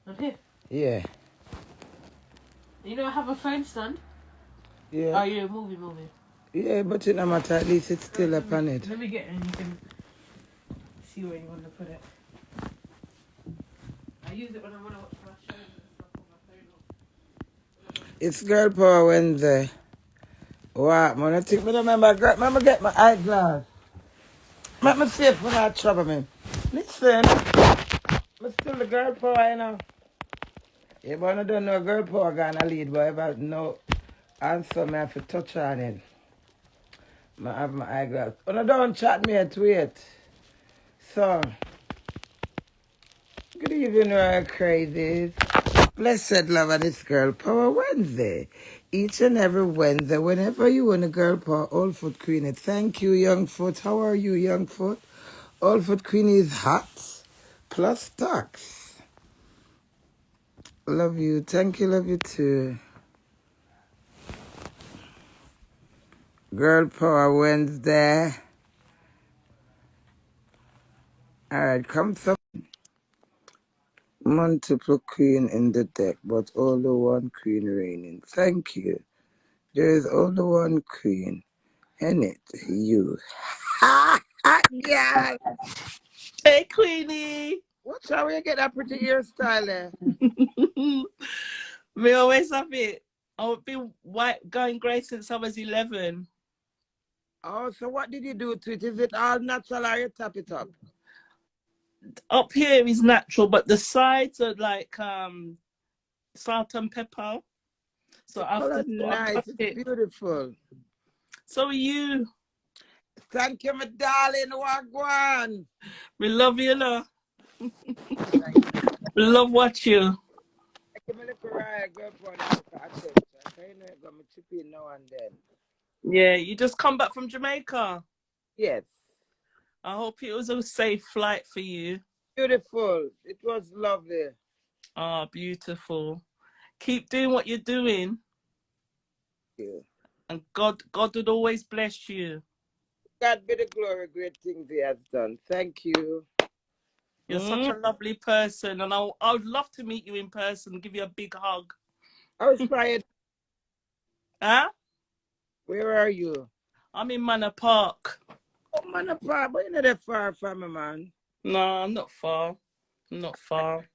Not here? Yeah. You know I have a phone stand? Yeah. Oh, yeah, movie. Yeah, but it no matter, at least it's still upon it. Let me get it and you can see where you want to put it. I use it when I want to watch my shows and stuff on my phone. It's Girl Power Wednesday. What, man? I think me remember get my eyeglass. Make me safe when I trouble me. Listen, I'm still the Girl Power, you know. Yeah, but I don't know Girl Power gonna lead, but if I know answer, me have to touch on it. I have my eyeglass. Oh, no, don't chat me yet, wait. So, good evening, crazies. Blessed love of this Girl Power Wednesday. Each and every Wednesday, whenever you want a Girl Power, Old Foot Queenie. Thank you, Young Foot. How are you, Young Foot? Old Foot Queenie is hot, plus stocks. Love you. Thank you, love you too. Girl Power Wednesday. Alright, come some. Multiple queen in the deck, but only one queen reigning. Thank you. There is only one queen, and it you. Ha ha, girl. Hey, Queenie. What's how you get that pretty hairstyle there? Me always have it. I've been going grey since I was 11. Oh, so what did you do to it? Is it all natural or you tap it up? Up here is natural, but the sides are like salt and pepper. So after Nice, it's beautiful. So are you. Thank you, my darling. Wagwan. We love you, love. We love what you. Yeah, you just come back from Jamaica. Yes. I hope it was a safe flight for you. Beautiful. It was lovely. Ah, beautiful. Keep doing what you're doing. Yeah. And God would always bless you. God be the glory, great things he has done. Thank you. You're such a lovely person, and I would love to meet you in person, give you a big hug. I was trying. Huh? Where are you? I'm in Manor Park. Oh, Manor Park, but you're not that far from me, man. No, I'm not far. I'm not far.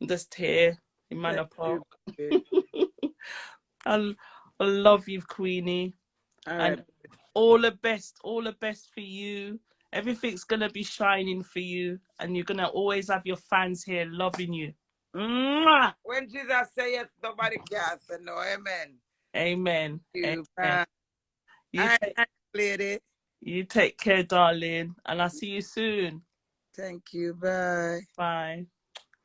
I'm just here in Manor Park. I love you, Queenie. And all the best for you. Everything's gonna be shining for you, and you're gonna always have your fans here loving you. When Jesus say yes, nobody can say no. Amen. Amen. Amen. Lady. You take care, darling, and I'll see you soon. Thank you. Bye. Bye.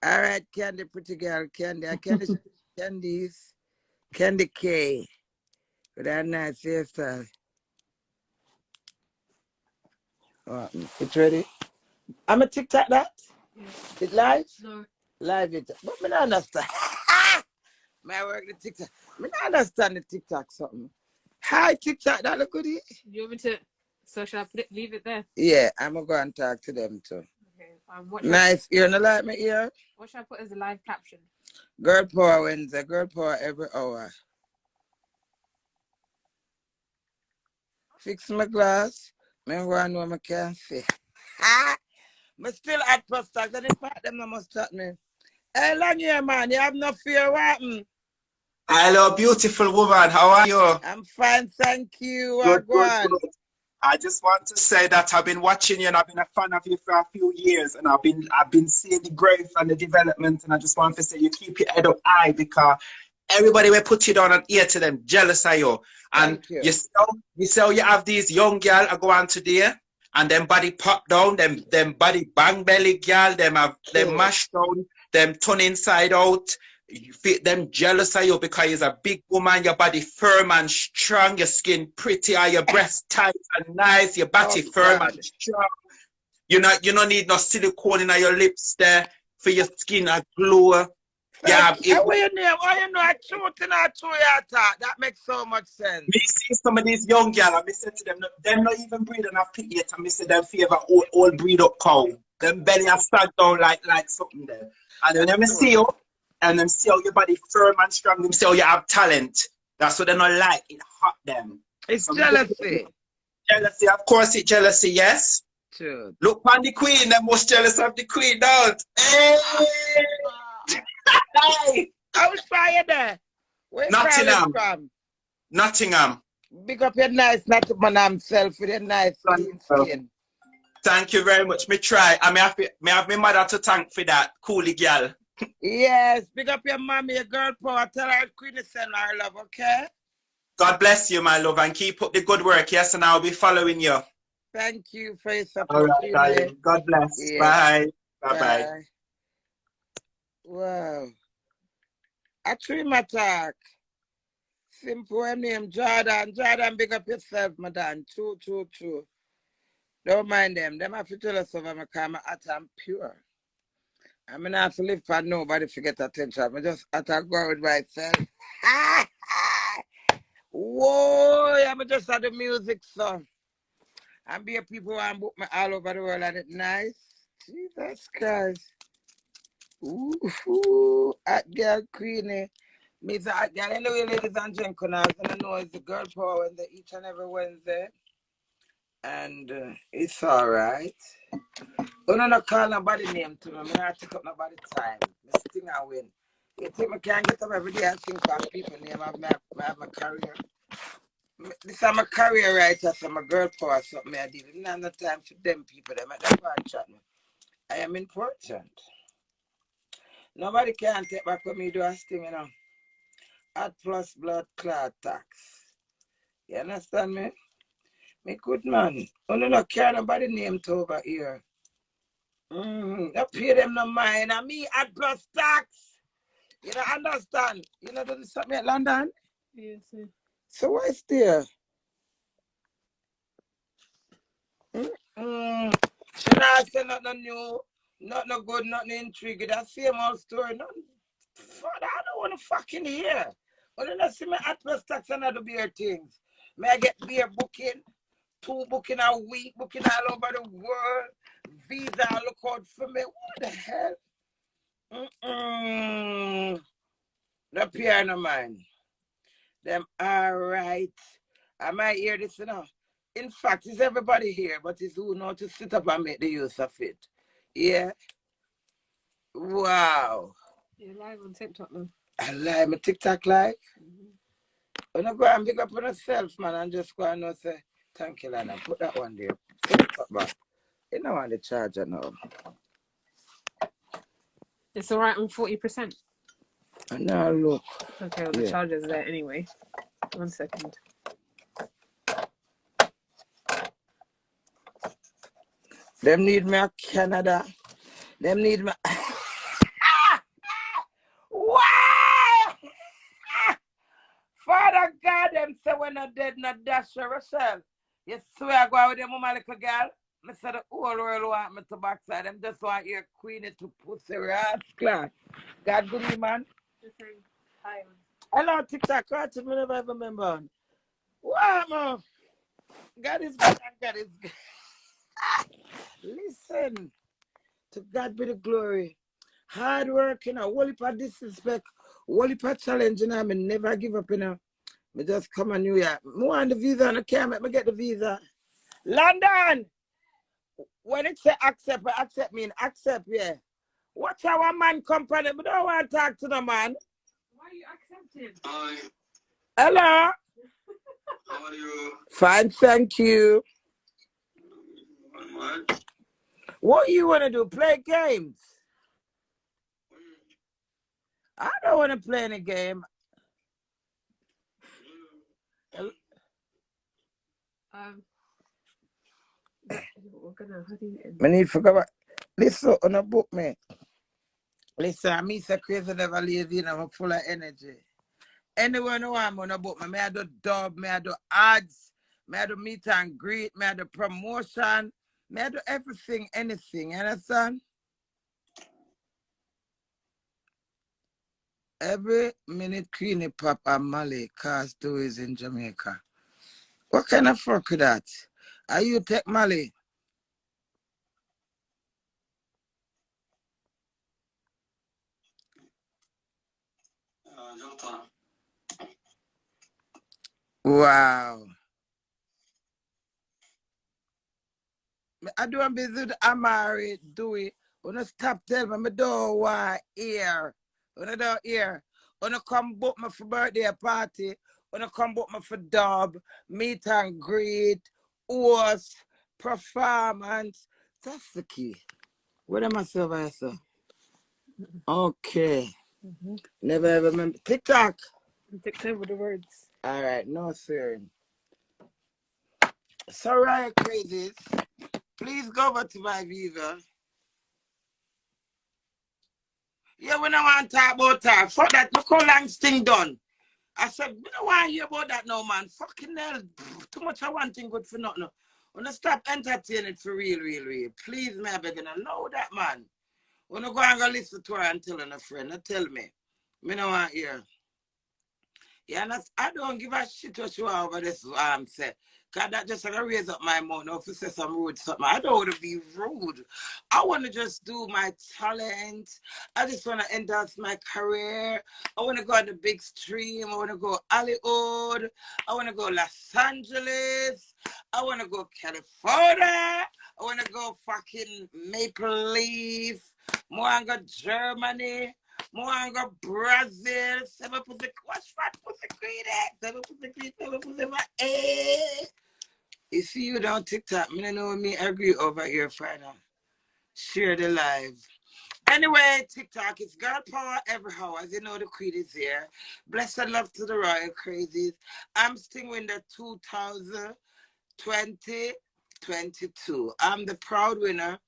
All right, Candy, pretty girl, Candy. Candy K. With that nice hairstyle. It's ready? I'm a TikTok that? Yes. It live? No. Live it. But I don't understand. My work the TikTok. I don't understand the TikTok something. Hi, TikTok, that look good. You want me to, so should I leave it there? Yeah, I'm going to go and talk to them too. Okay. Nice. You don't like me here? What should I put as a live caption? Girl Power Wednesday. Girl Power every hour. Fix my glass. I want to know I can't see. I'm still at post tax. And in fact, them must chat me. Hey, long year, man. You have no fear. What happened? Hello, beautiful woman. How are you? I'm fine, thank you. Good. I just want to say that I've been watching you and I've been a fan of you for a few years, and I've been seeing the growth and the development, and I just want to say you keep your head up high, because everybody will put you down and ear to them, jealous of you. And you say you have these young girl I go on today, and them body pop down, them body bang belly girl, them have them mash down, them turn inside out. You feel them jealous of you because you're a big woman, your body firm and strong, your skin pretty, or your breast tight and nice, your body firm and strong. You don't need no silicone in your lips there for your skin to glow. Yeah, why you know I truth in our true talk? That makes so much sense. Me see some of these young girls, and me say to them not even breed enough pig yet, and me say them favor old breed up cow. Them belly are stuck down like something there. And then me see you, and them see how your body firm and strong, them see how you have talent. That's what they not like. It hurt them. It's So jealousy. Jealousy, of course it's jealousy, yes. True. Look on the queen, them most jealous of the queen, don't. Hey! Hey! I was trying there. Where Nottingham. from? Nottingham. Big up your nice man himself with your nice clean skin. Thank you very much. Me try. I may have my mother to thank for that. Coolie girl. Yes, big up your mommy, your girl power. Tell her Queenie send her love, okay? God bless you, my love, and keep up the good work. Yes, and I'll be following you. Thank you for your support. All right, darling. God bless. Yeah. Bye. Bye-bye. Wow. I treat my talk. Simple name, Jordan. Jordan, big up yourself, madam. True. Don't mind them. Them have to tell us over my car. I'm pure. I mean, I have to live for nobody to get attention. I just have to go with myself. Whoa, I'm just at the music song. And be a people who book me all over the world and it's nice. Jesus Christ. Ooh, hot girl Queenie. Miss hot girl. Anyway, ladies and gentlemen, I know it's the girl power Wednesday each and every Wednesday. And it's all right. I don't call nobody name to me. I don't take up nobody time. This thing I win. You think I can't get up every day and think about people name? I have my career. This is my career writer, so my girl power something I did. I didn't have no time for them people. They make that part chat me. I am important. Nobody can take back what me do a thing, you know. Hot plus blood clot tax. You understand me? Me good man. I don't care nobody name to over here. You pay them no mind. And me hot plus tax. You don't understand? You know do something at London? Yes, sir. So what's there? She not say nothing new, nothing good, nothing intriguing. That same old story. Nothing. Father, I don't want to fucking hear. When you not see me at plus tax and other beer things. May I get beer booking, 2 booking a week, booking all over the world. Visa look out for me. What the hell? The piano man. Them all right. I might hear this, you know. In fact, it's everybody here, but it's who know to sit up and make the use of it. Yeah. Wow. You're live on TikTok now. I live my TikTok live. When I go and pick up on yourself, man, and just go and say, thank you, Lana. Put that one there. Put it back. You know on the charger now. It's all right on 40%. And now look. Okay, well, the charger's there anyway. 1 second. Them need me a Canada. Them need me. Why? Father God, them say when not dead, not dash Rochelle. You swear I go out with them, my little girl. I said the whole world want me to backside. Them just want your Queenie to pussy rascal. God good evening, man. Hi. Hello, TikTok. Watch me never ever remember. Wow, man. God is good and God is good. Listen. To God be the glory. Hard work, you know, whole heap of disrespect, whole heap of challenge, you know, I never give up, you know. I just come on New York. I want the visa and I can't make me get the visa. London! When it say accept, accept mean accept, yeah. Watch our man company, but don't want to talk to the man. Why are you accepting? Hi, Hello? how are you? Fine, thank you. I'm What you want to do? Play games? I don't want to play any game. We're gonna, how do you end? I need to forget. Listen, on a book, man. Listen, I'm so crazy, never lazy, and I'm full of energy. Anyone who I'm on a book, I do dub, I do ads, I do meet and greet, I do promotion, I do everything, anything, you understand? Every minute Queenie Pop and Mali cause two is in Jamaica. What kind of fuck with that? Are you take Mali? Wow. I do a visit. I'm married. Do it. Wanna stop telling me don't want hear. Wanna don't hear. Wanna come book me for birthday party. Wanna come book me for dub, meet and greet, host, performance. That's the key. What am I saying, sir? Okay. Never ever remember. TikTok. TikTok with the words. All right. No, sir. So, right, crazies. Please go over to my Viva. Yeah, we don't want to talk about that. Fuck that. Look how long this thing done. I said, we don't want to hear about that now, man. Fucking hell. Too much of one thing good for nothing. Wanna stop entertaining it for real, real, real. Please, me, I beg you, allow that, man. Wanna go and go listen to her and tell her a friend. Tell me. Me don't want to hear. Yeah, and I don't give a shit what you are over this say. Cause that just like raise up my mouth. Now if you say some rude something, I don't want to be rude. I want to just do my talent. I just want to enhance my career. I want to go on the big stream. I want to go Hollywood. I want to go Los Angeles. I want to go California. I want to go fucking Maple Leaf. More I go Germany. More I go Brazil. Seven pussy. What's fat pussy queen? Seven pussy queen. Seven pussy my You see you down TikTok. Me don't know me agree over here final. Share the live. Anyway, TikTok is girl power every hour. As you know, the queen is here. Blessed love to the royal crazies. I'm still in the 2022. I'm the proud winner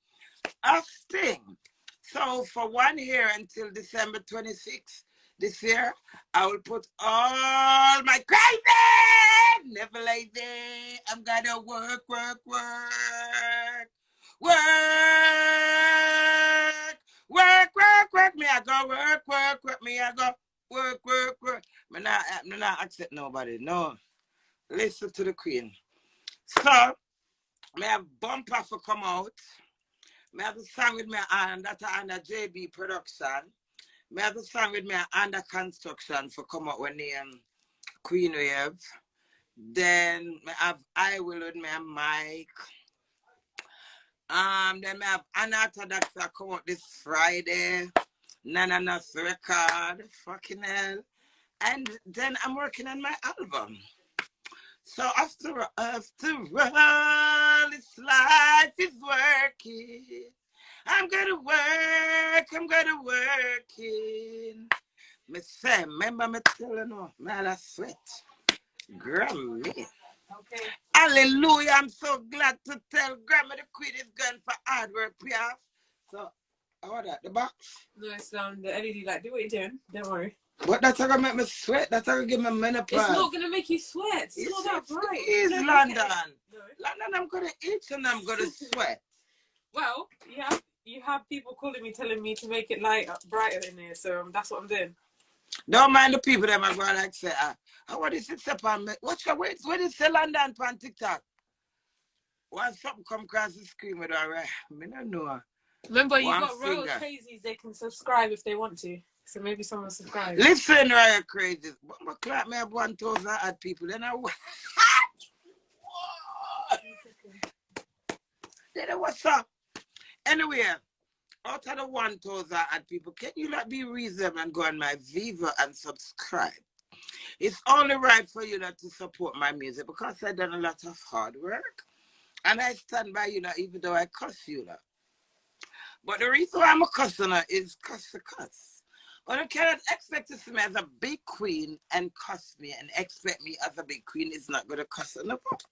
of Sting. So for 1 year until December 26th this year, I will put all my crazy, never lazy. I'm gonna work. Me I go work. Me I go work. Me not accept nobody. No. Listen to the queen. So, me have bumper for come out. Me have a song with me and that's under JB production. Me have a song with me under construction for come out when the Queen Wave. Then me have I Will with me and Mike. Then me have Unorthodox that come out this Friday. Nana's record. Fucking hell. And then I'm working on my album. So after all, this life is working. I'm gonna working. Me say, remember me telling you, man, I sweat. Grammy. Okay. Hallelujah, I'm so glad to tell Grammy the queen is going for hard work, yeah. So, how that, the box? No, it's the LED light. Do what you're doing. Don't worry. But that's how gonna make me sweat. That's how gonna give me menopause. It's not gonna make you sweat. It's not that bright. It's London. No. London, I'm gonna eat and I'm gonna sweat. Well, you have people calling me, telling me to make it light up brighter in here, so that's what I'm doing. Don't mind the people that are going like say, what is it upon me? What's your wait? What is the London on TikTok? Once something come across the screen with all right, I don't know. Remember, you got royal crazies. They can subscribe if they want to. So maybe someone subscribe. Listen, royal crazies. But clap me up 1,000 odd people. Then I then what's up? Anyway, out of the 1,000 odd people, can you not be reasonable and go on my Viva and subscribe? It's only right for you not to support my music because I've done a lot of hard work. And I stand by you even though I cuss you But the reason why I'm a customer is cuss to cuss. But you cannot expect to see me as a big queen and cuss me and expect me as a big queen is not going to cuss in the book.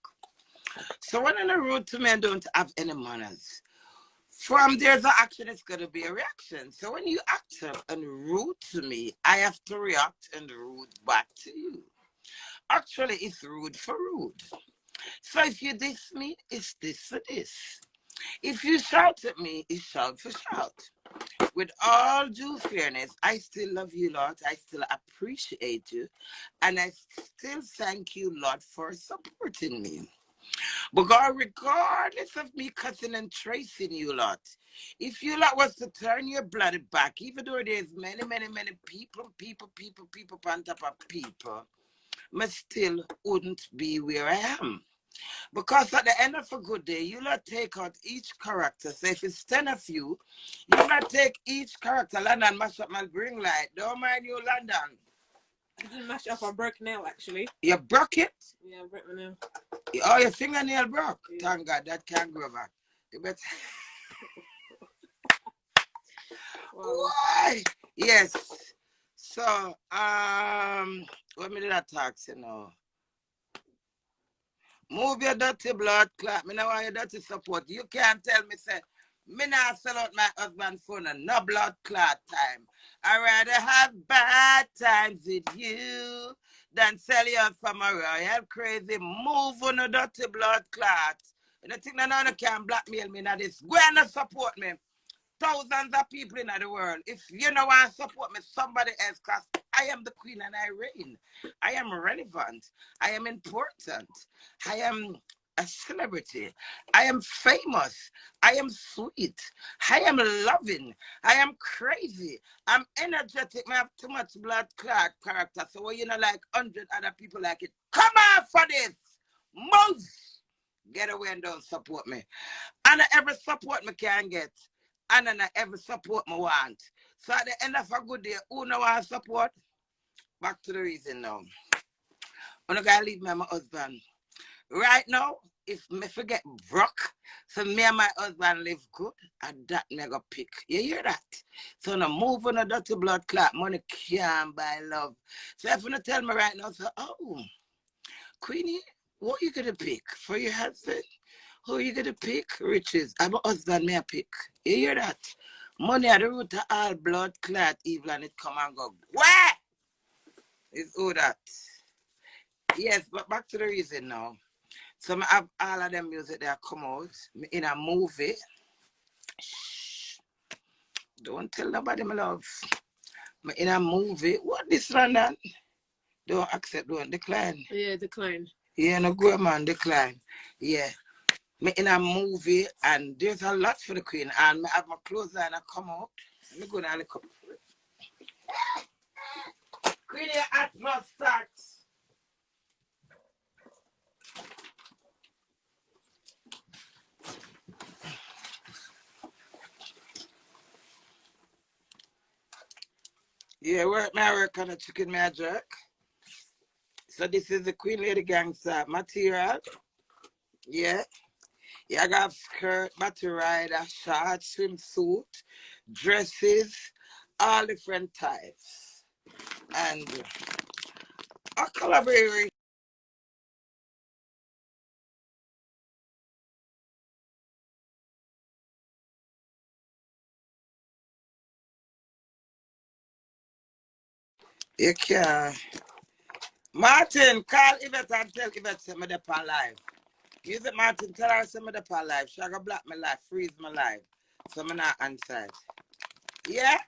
So when on the road to me, I don't have any manners. From there's an action, it's going to be a reaction. So when you act up and rude to me, I have to react and rude back to you. Actually, it's rude for rude. So if you diss me, it's diss for diss. If you shout at me, it's shout for shout. With all due fairness, I still love you, Lord. I still appreciate you. And I still thank you, Lord, for supporting me. But God, regardless of me cussing and tracing you lot, if you lot was to turn your blood back, even though there's many people on top of people, I still wouldn't be where I am. Because at the end of a good day, you lot take out each character. So if it's 10 of you, you lot take each character. London mash up my ring light. Don't mind you, London. I didn't mash up. I broke a nail actually. You broke it? Yeah, I broke my nail. Oh, your fingernail broke. Yeah. Thank God that can't grow back. You better. Wow. Why? Yes. So, what me did I talk to now? Move your dirty blood clot. Me know why your dirty support. You can't tell me, say, me not sell out my husband's phone and no blood clot time. I'd rather have bad times with you than sell you out from a royal crazy. Move on a dirty blood clot. And the thing that no one can blackmail me now this. Go and support me. Thousands of people in the world. If you don't want to support me, somebody else, because I am the queen and I reign. I am relevant. I am important. I am a celebrity. I am famous. I am sweet. I am loving. I am crazy. I'm energetic. I have too much blood clot character. So when you know like 100 other people like it, come on for this. Move. Get away and don't support me. And every support me can get. And then every support I want. So at the end of a good day, who no want support? Back to the reason now. I'm not gonna leave me and my husband. Right now, if me forget broke, so me and my husband live good, and that nigga pick. You hear that? So now move on a dirty blood clot, money can't buy love. So if you not tell me right now, so Queenie, what you gonna pick for your husband? Who you gonna pick? Riches. I'm a husband, me a pick. You hear that? Money at the root of all blood clot evil and it come and go. Where? It's all that. Yes, but back to the reason now. So I have all of them music that come out in a movie. Shh. Don't tell nobody my love. In a movie. What this London? Don't accept, don't decline. Yeah, decline. Yeah, no go man, decline. Yeah. Me in a movie and there's a lot for the queen and I have my clothes on and I come out. Let me go down and look up for it. Queen, your atmosphere starts. Yeah, work on a chicken me a jerk. So this is the Queen Lady Gangster material. Yeah. Yeah, I got skirt, battery rider, shorts, swimsuit, dresses, all different types. And a collaboration. You can. Martin, call Yvette and tell Yvette send me the pan live. Use it, Martin, tell her send me the pan live. She gonna block my life, freeze my life. So I'm not answered. Yeah?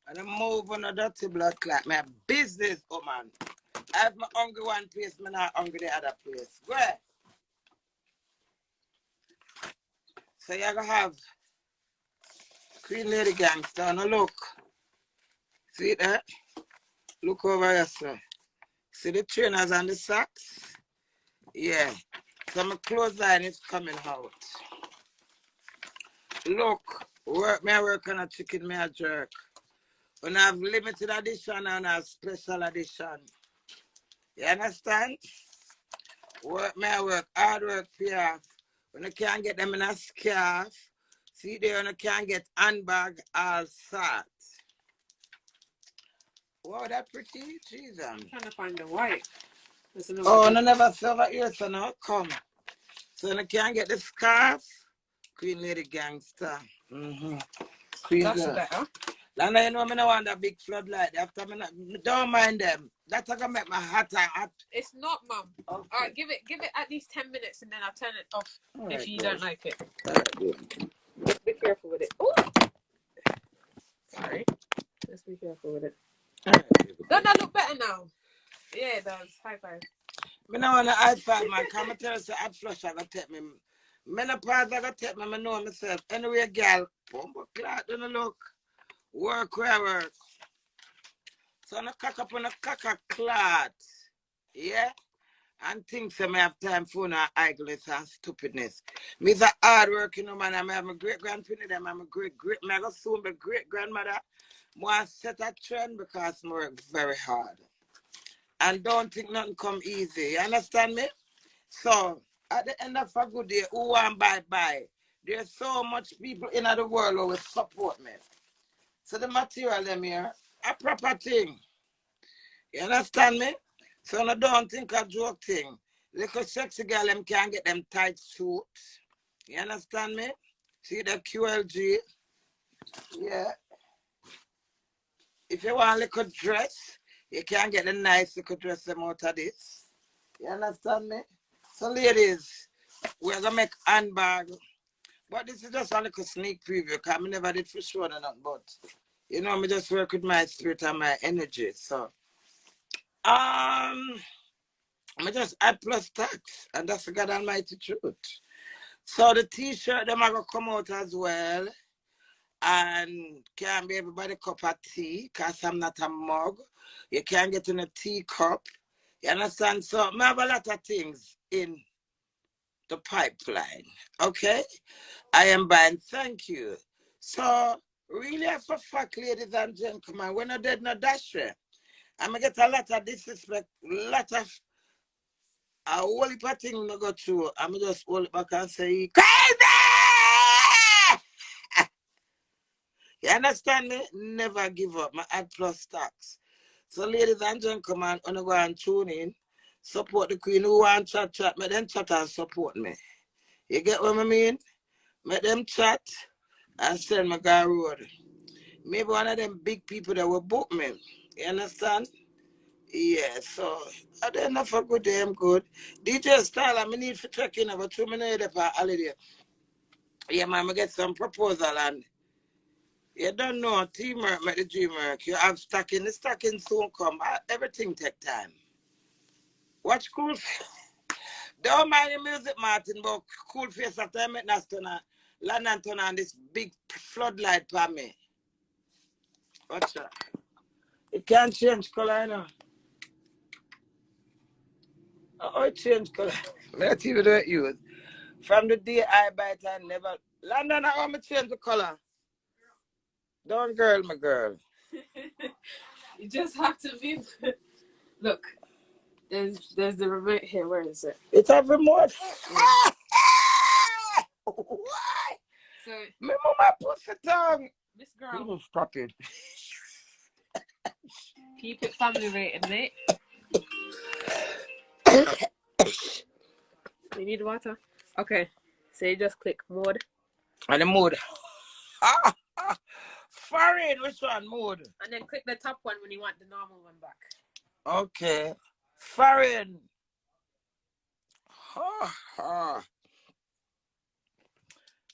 And I move on a dirty blood clot. My business, oh man. I have my hungry one place, I'm not hungry the other place. Go ahead. So you're gonna have Queen Lady Gangster. Now look. See that? Look over here, sir. See the trainers and the socks? Yeah. So my clothes line is coming out. Look, I work on a chicken, me a jerk. When I have limited edition and a special edition. You understand? I work, hard work, PR. When I can't get them in a scarf, see there when I can't get handbag, all sort. Wow, that pretty? Jesus. I'm trying to find the white. Oh, no, never saw that here, so now come. So when I can't get the scarf, Queen Lady Gangster. Queen That's girl. better. And I know I don't want that big floodlight. After don't mind them. That's gonna make my heart hot. It's not, Mum. Okay. All right, give it at least 10 minutes and then I'll turn it off if you don't like it. Just be careful with it. Oh, sorry. Just be careful with it. Don't that look better now? Yeah, it does. High five. Me no want to high five, man. Come and tell us the hot flush I got take me. Menopause I got take me. I know myself. Anyway, girl, bumbo clot, don't look. Work where I work. So I cock up on a caca clot. Yeah? And things I may have time for no idleness and stupidness. Me's a hard working man. I have my great grandparents, I'm a great I go soon be great grandmother. More set a trend because I work very hard. And don't think nothing come easy. You understand me? So at the end of a good day, who want buy? There's so much people in the world who will support me. So the material them here, a proper thing. You understand me? So I don't think a joke thing. Little sexy girl them can get them tight suits. You understand me? See the QLG? Yeah. If you want a little dress, you can get a nice little dress them out of this. You understand me? So ladies, we're gonna make handbag. But this is just a little sneak preview because I never did for sure or not, but you know, I just work with my spirit and my energy. So I just add plus tax, and that's the God Almighty truth. So the t-shirt them are gonna come out as well. And can be everybody cup of tea, because I'm not a mug. You can't get in a teacup. You understand? So I have a lot of things in the pipeline. Okay? I am buying, thank you. So really for fact, ladies and gentlemen, we're not dead no dash. I'm gonna get a lot of disrespect, a lot of a whole heap of things to go through. I'm just hold it back and say, crazy! You understand me? Never give up. My ad plus tax. So ladies and gentlemen, I'm going to go and tune in. Support the queen who want chat. Make them chat and support me. You get what I mean? Make them chat and send me go road. Maybe one of them big people that will book me. You understand? Yeah, so I don't know for good day, I'm good. DJ Style, I need to check in about 2 minutes for holiday. Yeah, man, I get some proposal and you don't know, teamwork make the dream work. You have stacking, the stacking soon come. Everything take time. Watch Cool Face. Don't mind the music, Martin, but Cool Face after I met Nastona, London turn on this big floodlight for me. Watch that. It can't change color, you know. Oh, it change color. Let's see what it use. From the day I buy it, I never. London, I want to change the color. Don't girl, my girl. You just have to be. Look, there's the remote here. Where is it? It's a remote. Yeah. Why? So, My mama puts it down. this girl. People stop it. Keep it family rated, mate. You need water? Okay. So you just click mode. And the mode. Foreign, which one? Mode. And then click the top one when you want the normal one back. Okay. Foreign.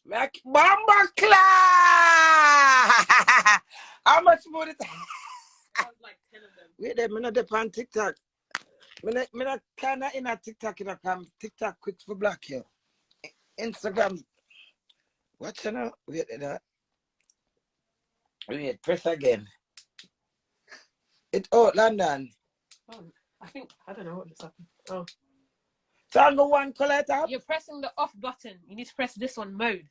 Mac Bomba Class. How much mode is that? That was like 10 of them. Wait there, I'm not on TikTok. I'm not kind of in a TikTok, TikTok quick for black here. Instagram. What you know? Wait there. Wait, press again. London. Oh, I don't know what just happened. Oh. So I go one color up. You're pressing the off button. You need to press this one, mode.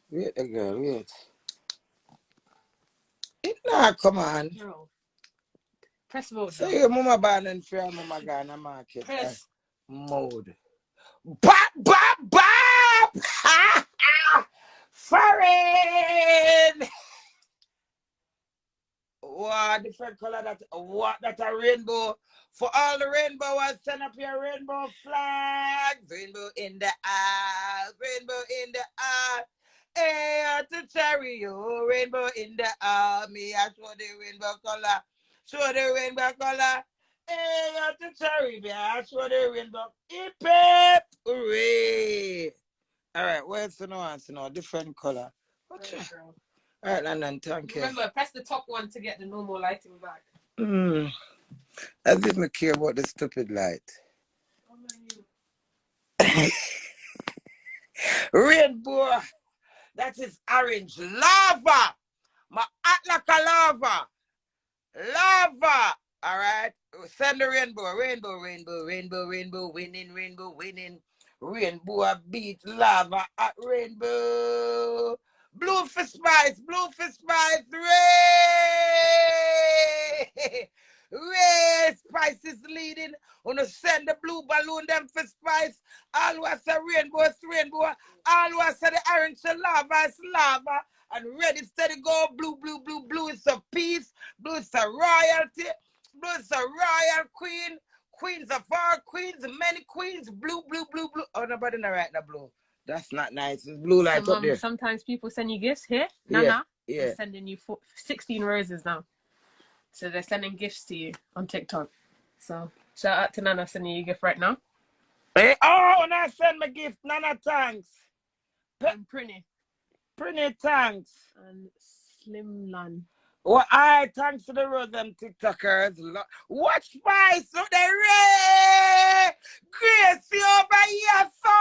Wait again, wait. Nah, come on. No. Press mode. So your mama ban and free mama gonna market. Press mode. Bop, bop, bop! Foreign! What different color that? What that a rainbow? For all the rainbow, I send up your rainbow flag. Rainbow in the eye, rainbow in the eye. Hey, to cherry you, rainbow in the eye. Me, I show the rainbow color. Show the rainbow color. Hey, to cherry me, I show the rainbow. Hip hip, hooray! All right, where's the nuance? Different color. What's that? All right, London, thank you. Remember, press the top one to get the normal lighting back. As if I care about the stupid light. Rainbow. That is orange. Lava. My act like a lava. Lava. All right. Send the rainbow. Rainbow, rainbow, rainbow, rainbow, winning, rainbow, winning. Rainbow beat lava at rainbow. Blue for spice, blue for spice. Ray. Ray. Spice is leading. Wanna send the blue balloon them for spice. Always a rainbow, it's rainbow. Always a the orange lava, it's lava. And red is steady go. Blue, blue, blue, blue is a peace. Blue is a royalty. Blue is a royal queen. Queens of all queens, many queens. Blue, blue, blue, blue. Oh, nobody not right now, blue. That's not nice. It's blue light up there. Sometimes people send you gifts here. Yeah, Nana, yeah. they're sending you 16 roses now. So they're sending gifts to you on TikTok. So shout out to Nana sending you a gift right now. Hey, oh, now send me gift. Nana, thanks. And Prinny. Prinny, thanks. And Slimlan. Well, I thanks to the rose them TikTokers. Watch Spice, look the Ray! Gracie over here, so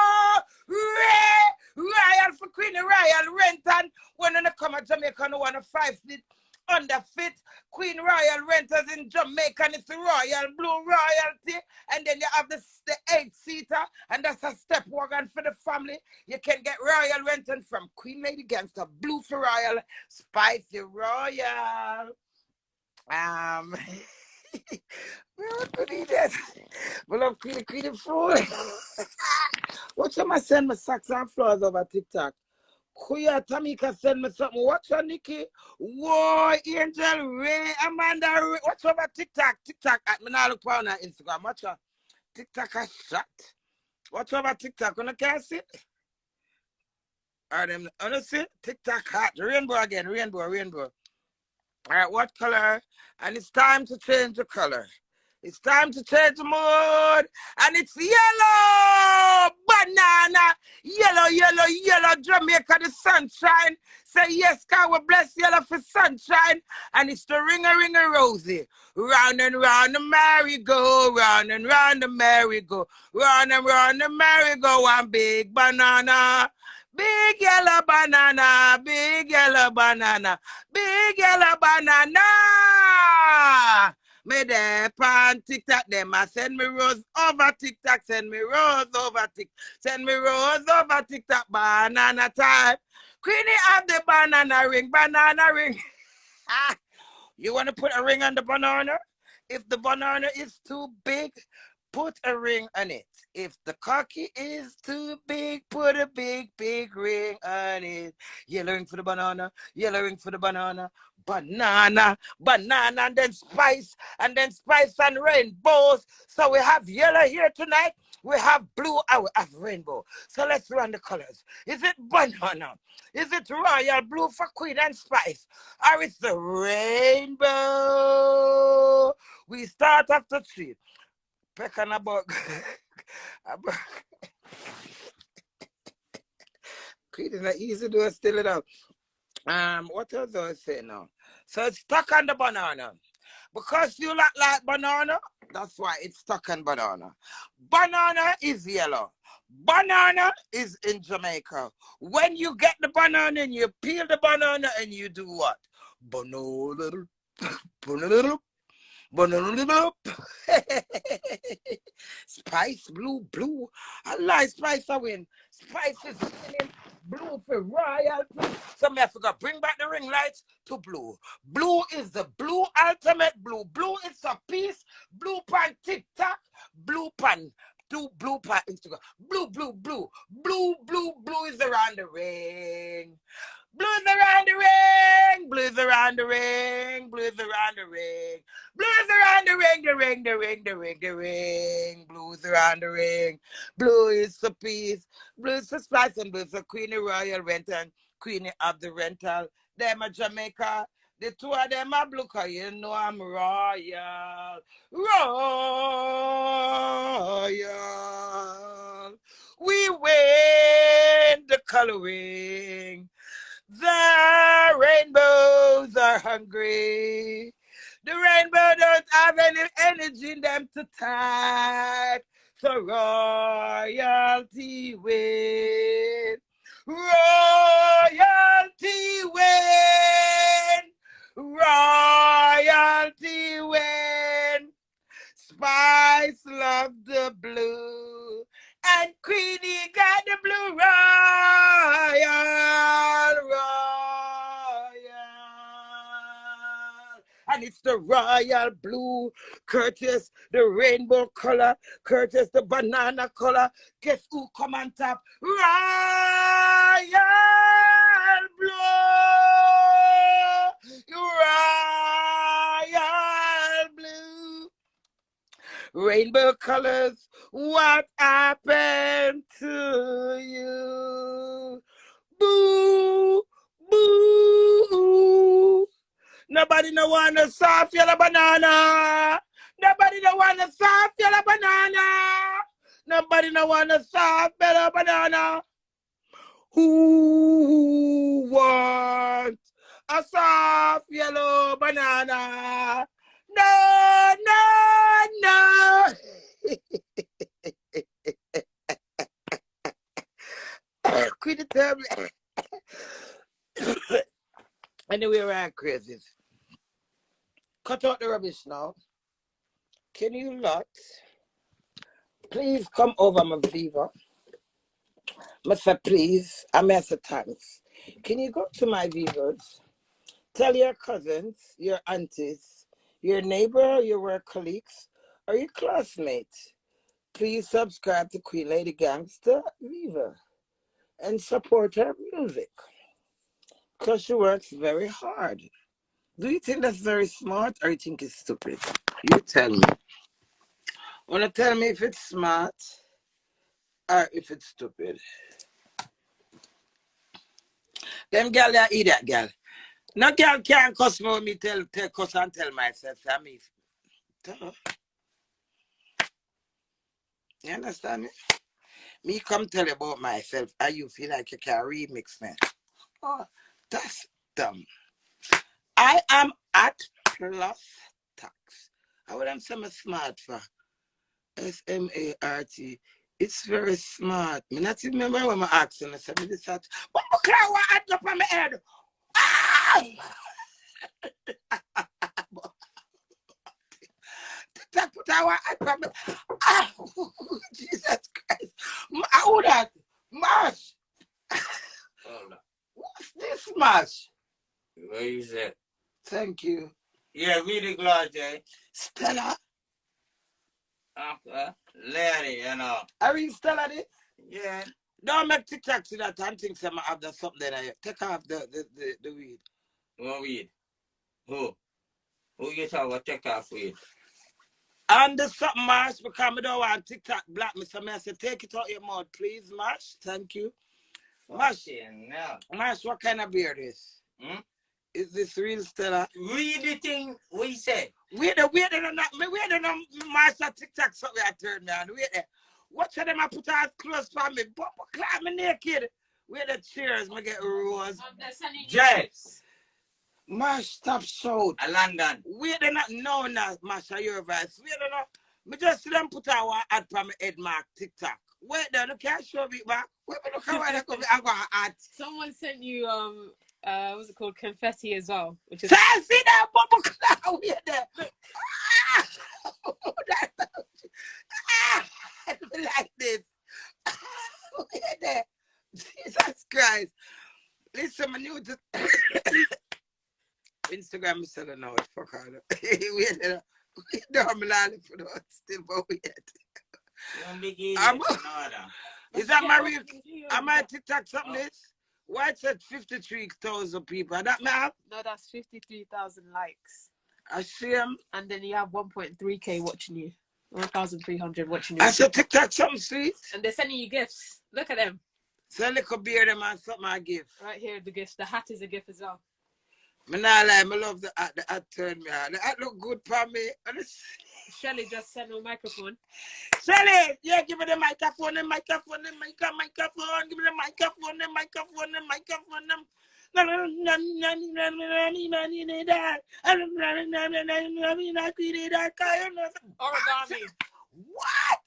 Ray! Royal for Queenie Royal Renton. When they come to Jamaica, no one 5 feet underfit. Queen Royal Renters in Jamaica, and it's Royal Blue Royalty. And then you have the 8-seater, and that's a step wagon for the family. You can get Royal Renton from Queen Lady Gangster, Blue for Royal, Spicy Royal. We need that. We love Queenie food. Watch how I send my socks and flowers over TikTok. Kuya Tamika send me something. Watch her, Nikki. Whoa, Angel Ray, Amanda Ray. Watch over TikTok. TikTok. Me now look on Instagram. Watch her. TikTok has shot. Watch over TikTok. You can't see it. Or them, you see? TikTok hot. Rainbow again. Rainbow, rainbow. All right, what color? And it's time to change the color. It's time to change the mood. And it's yellow banana. Yellow, yellow, yellow. Jamaica, the sunshine. Say yes, God, we bless yellow for sunshine. And it's the ring-a-ring-a rosy. Round and round the merry-go. Round and round the merry-go. Round and round the merry-go. One big banana. Big yellow banana, big yellow banana, big yellow banana. Me there pan TikTok, them I send me rose over TikTok, send me rose over TikTok, send me rose over TikTok, banana time. Queenie have the banana ring. You want to put a ring on the banana? If the banana is too big, put a ring on it. If the cocky is too big, put a big, big ring on it. Yellow ring for the banana, yellow ring for the banana. Banana, banana, and then spice and rainbows. So we have yellow here tonight. We have blue and we have rainbow. So let's run the colors. Is it banana? Is it royal blue for queen and spice? Or is the rainbow? We start after 3. Peck and a bug. Queen is not easy to still it out. What else I say now? So it's stuck on the banana. Because you like banana, that's why it's stuck on banana. Banana is yellow. Banana is in Jamaica. When you get the banana and you peel the banana and you do what? Banana, banana, banana. Spice, blue. I like Spice, I win. Spice is winning. Blue for royalty. So I forgot, bring back the ring lights to blue. Blue is the blue ultimate blue. Blue is a piece. Blue pan TikTok. Blue pan. Blue pan Instagram. Blue. Blue is around the ring. Blue is around the ring. Blue is around the ring. Blue is around the ring. Blue is around the ring. The ring. Blue is around the ring. Blue is the piece. Blue is the spice and blue is the Queenie Royal Rental. Queenie of the Rental. Them a Jamaica. The two of them are blue, cause you know I'm royal. Royal. We win the coloring. The rainbows are hungry. The rainbow don't have any energy in them to type. So royalty win. Royalty win. Royalty win. Spice love the blue. And Queenie got the blue royal. And it's the royal blue, Curtis, the rainbow color, Curtis, the banana color. Guess who come on top? Royal blue. Royal blue. Rainbow colors, what happened to you? Boo, boo. Nobody no want a soft yellow banana. Nobody no want a soft yellow banana. Nobody no want a soft yellow banana. Who wants a soft yellow banana? No, no, no. Quit the tell me. Anyway, we're crazy. Cut out the rubbish now. Can you lot please come over my fever? I say please. I say thanks. Can you go to my viewers? Tell your cousins, your aunties, your neighbor, your work colleagues, or your classmates. Please subscribe to Queen Lady Gangster Viva and support her music. Because she works very hard. Do you think that's very smart or you think it's stupid? You tell me. Wanna tell me if it's smart or if it's stupid? Them girl that eat that girl. No girl can't cuss me when me tell cuss and tell myself. I mean, you understand me? Me come tell you about myself and you feel like you can remix me. Oh, that's dumb. I am at plus tax. I would say I'm smart for SMART. It's very smart. Me not remember when I asked him. I said, me this at what my cloud what up on my head? Ah! That put our hat on me. Ah! Jesus Christ. How that? Mash. What's this mash? What is it? Thank you. Yeah, really glad, Jay. Stella. Larry, you know. Are you Stella this? Yeah. Don't make TikTok to that and think some have done something there. Take off the weed. What weed? Who? Who you talk about take off weed? And the something mash because I don't want TikTok black me. So I say take it out your mouth, please, Mash. Thank you. Mash. Now. Mash, what kind of beer is? Is this real Stella? Read the thing we said. Wait a master TikTok something I turned me on. Wait there. Watch them I put on clothes for me. But clap me naked. Wait the cheers, I get rose. James. Mash, stop shout. London. Wait they not know now, Mash, your voice. Wait they not. Me just see them put on one ad for me head mark TikTok. Wait there, you can't show me back. Wait me look how I go ad. Someone sent you what's it called, confetti as well, which is. See that bubble cloud here there. Like this. Here there. Jesus Christ. Listen, my new to Instagram is selling now. Fuck all. Wait there. I'm for the still but wait. Is that my real? Am I TikTok something this? Why it said 53,000 people? That map? No, that's 53,000 likes. I see him. And then you have 1.3k watching you. 1,300 watching you. I said TikTok something sweet. And they're sending you gifts. Look at them. So little beer them and something I give. Right here, the gifts. The hat is a gift as well. Me not lie, me love the hat turn me on. The hat look good for me. Shelly just sent a microphone. Shelly, yeah, give me the microphone, the microphone. Give me the microphone, the microphone. Origami. What?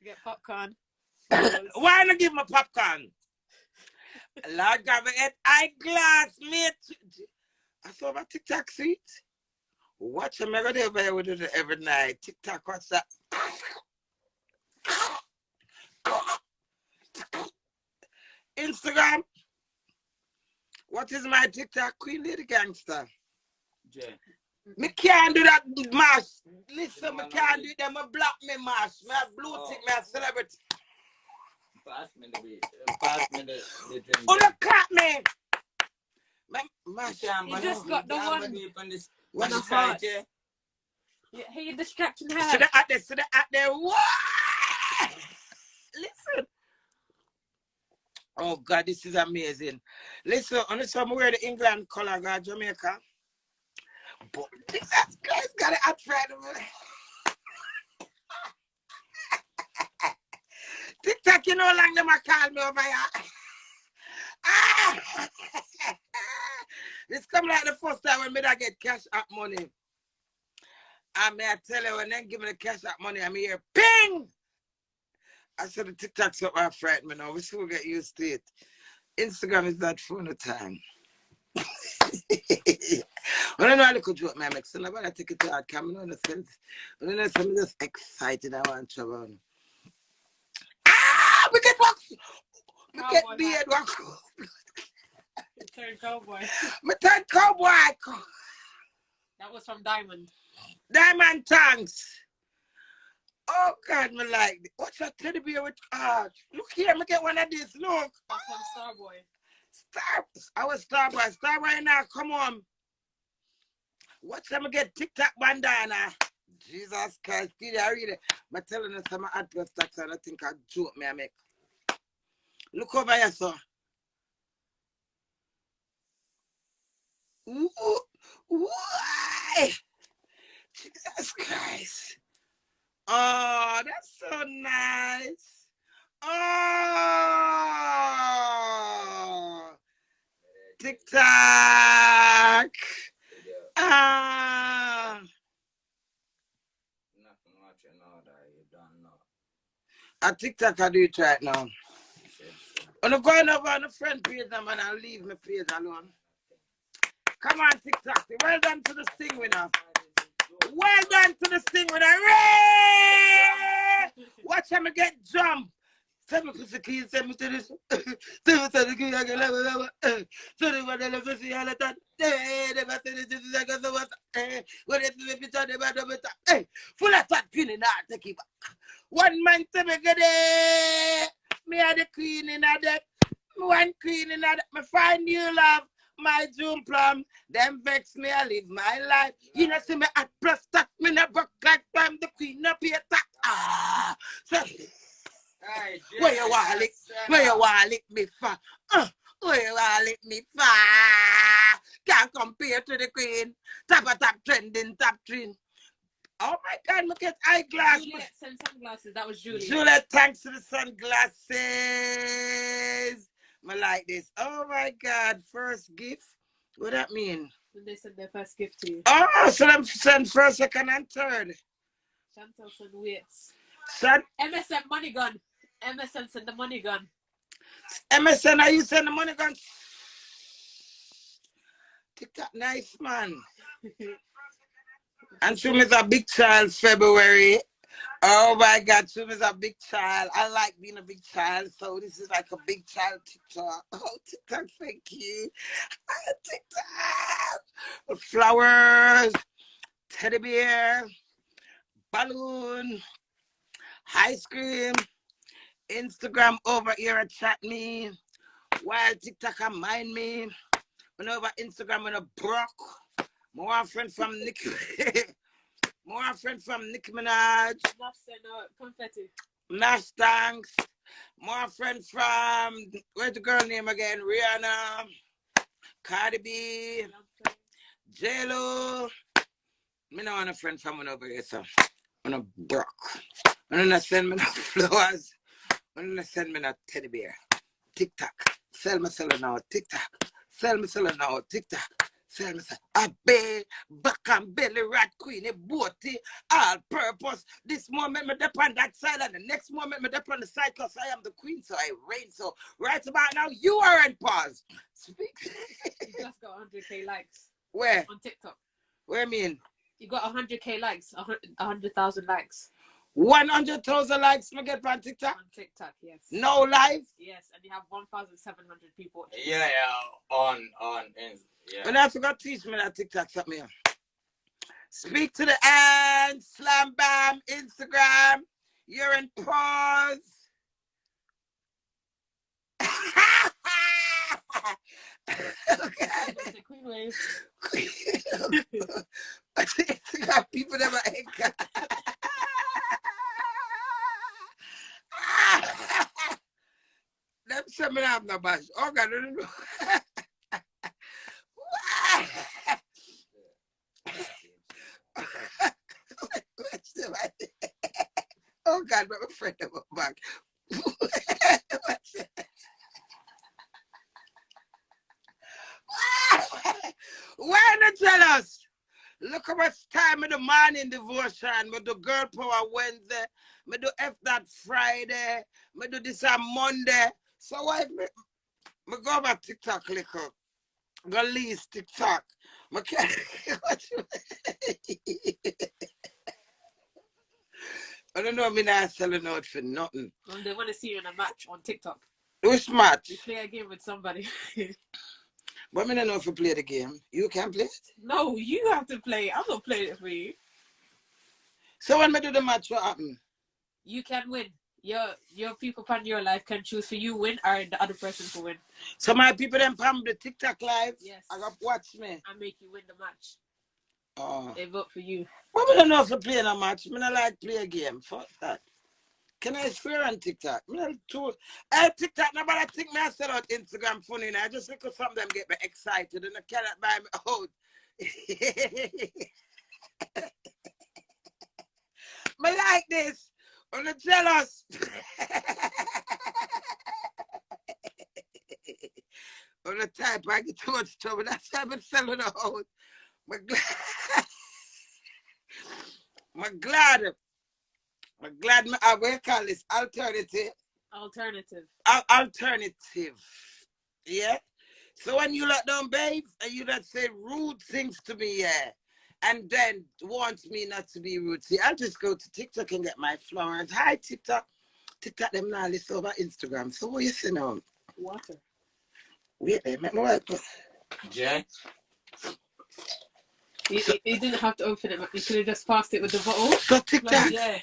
Get popcorn. Why not give me popcorn? Lord God, I ate eyeglass, mate. I saw my TikTok seat. Watch them every day, but I would do it every night. TikTok, what's that? Instagram. What is my TikTok? Queen Lady Gangster. Yeah. Me can't do that mash. Listen, me can't do them. Me block me mash. Me a blue tick, me a celebrity. Pass me the beat. Pass me the drink. Oh, look, clap me. Mash. You just got the one. What's the heart? Yeah, hey, you're distracting her. Sit at there. What? Listen. Oh, God, this is amazing. Listen, on this one, I wear the England color, go Jamaica. But Jesus Christ, got it hot Friday. TikTok, you know how long them a call me over here. This come like the first time when me da get cash app money. And me I tell you, when they give me the cash app money, I'm here, ping! I said the TikTok's up my fright me now. We still get used to it. Instagram is that phone of time. When I know I could joke, man, I make I take it to our camera in a sense. But then I'm just excited. I want to travel. We get wax. We get beard wax. You turned cowboy. Me turn cowboy. That was from Diamond. Diamond tanks. Oh God, me like it. What's that teddy bear with look here, me get one of these. Look. That's from Starboy. I was Starboy. Starboy now, come on. Watch them get TikTok bandana. Jesus Christ, did I read it? I'm telling you some ad plus tax and I think I joke me I make. Look over here, sir. Ooh, why? Jesus Christ. Oh, that's so nice. Oh, TikTok. I TikTok I do it right now. I'm going over on the friend page now, man, and leave my page alone. Come on, TikTok. Well done to the sting winner. Well done to the sting winner. Watch him get jumped. Send me to the keys, send me to this. Send me to the keys, I can love it. So they want to love to see all of that. Full of fat queen in that to keep. 1 month to me get it. Me are the queen in that. One queen in that. Me find you love. My June plum. Them vex me, I live my life. You know, see me at plus tax. Me never like I'm the queen of your tax. So, where you want lick? Where you want lick me for? Where you want lick me for? Can't compare to the queen. Top trending, top trend. Oh my God, look at eyeglass. Juliet sent sunglasses. That was Julie. Juliet, thanks to the sunglasses. I like this. Oh my God, first gift. What that mean? When they sent their first gift to you. Oh, so them send first, second, and third. Chantal sent weights. Son, MSN money gun. MSN sent the money gun. MSN, are you send the money gun? TikTok, nice man. And Chum is a big child February. Oh my God, Chum is a big child. I like being a big child, so this is like a big child TikTok. Oh, TikTok, thank you. TikTok. Flowers, teddy bear, balloon, ice cream, Instagram over here at chat me, while TikTok and mind me. When over Instagram when a broke. More friend from Nicki. More friend from Nicki Minaj. Confetti. Nash thanks. More friend from where's the girl name again? Rihanna. Cardi B. J-Lo. Me not want a friend from one over here, so I'm gonna broke. I'm gonna send me no flowers. I'm gonna send me no teddy bear. TikTok. Sell myself now. TikTok. Sell me selling now. TikTok. Sell me sell. I bay, back and belly rat queen, a booty, all purpose. This moment me dip on that side, and the next moment me dip on the side, because I am the queen, so I reign. So right about now, you are in pause. Speak. You just got 100K likes. Where? On TikTok. Where I mean? You got 100K likes, 100,000 likes. 100,000 likes me get on TikTok? On TikTok, yes. No live? Yes, and you have 1,700 people. Yeah, on, yeah. And I forgot to teach me that TikTok something. Speak to the end, slam bam, Instagram. You're in pause. Okay. Queen wave. Instagram people never anchor. Them say me have no bash. Oh God, I don't know. Oh God, but my friend never back. Why not jealous? Look how much time in the morning devotion. Me do girl power Wednesday. Me do F that Friday. Me do this on Monday. So why me go back TikTok little? Go lease TikTok. Me can't. I don't know. Me not selling out for nothing. Well, they want to see you in a match on TikTok. Which match? You play a game with somebody. But I don't know if you play the game. You can play it? No, you have to play. I'm not playing it for you. So when I do the match, what happen? You can win. Your people in your life can choose for you win or the other person to win. So my people then pam the TikTok live. Yes. I got watch me. And make you win the match. Oh. They vote for you. But I don't know if you play a match. I don't like play a game. Fuck that. Can I swear on TikTok? I TikTok, nobody think me I sell out Instagram funny. I just because some of them get me excited and I cannot buy me out. Me like this. I'm not jealous. On the type I get too much trouble. That's why I've been selling out. I'm glad I will call this alternative. Alternative. Yeah? So when you let them babes and you let say rude things to me, yeah, and then wants me not to be rude, see, I'll just go to TikTok and get my flowers. Hi, TikTok. TikTok them now list over Instagram. So what you say now? Water. Wait, make my wife. Yeah. You didn't have to open it. You could have just passed it with the bottle. So TikTok. Yeah.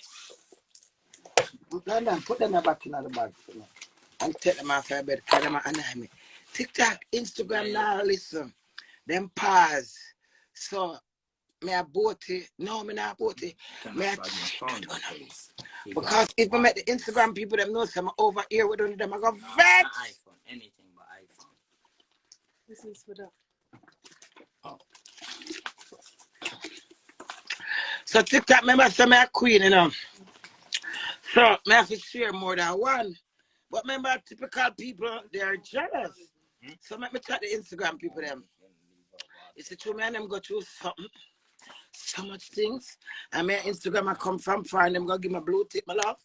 Put them back in the bag for me. And take them off your bed, carry them and me. TikTok, Instagram now listen. Them pause. So me a bought it. No, me not bought it. Me a because if I met the Instagram people, them know some over here with them, I go vex. iPhone, anything but iPhone. This is for that. Oh. So TikTok, remember, say me a queen, you know. So me have to share more than one. But remember, typical people, they are jealous. So let me chat the Instagram people them. It's a true man, them go through something. So much things. And my Instagram I come from far and them go give me a blue tip, my love.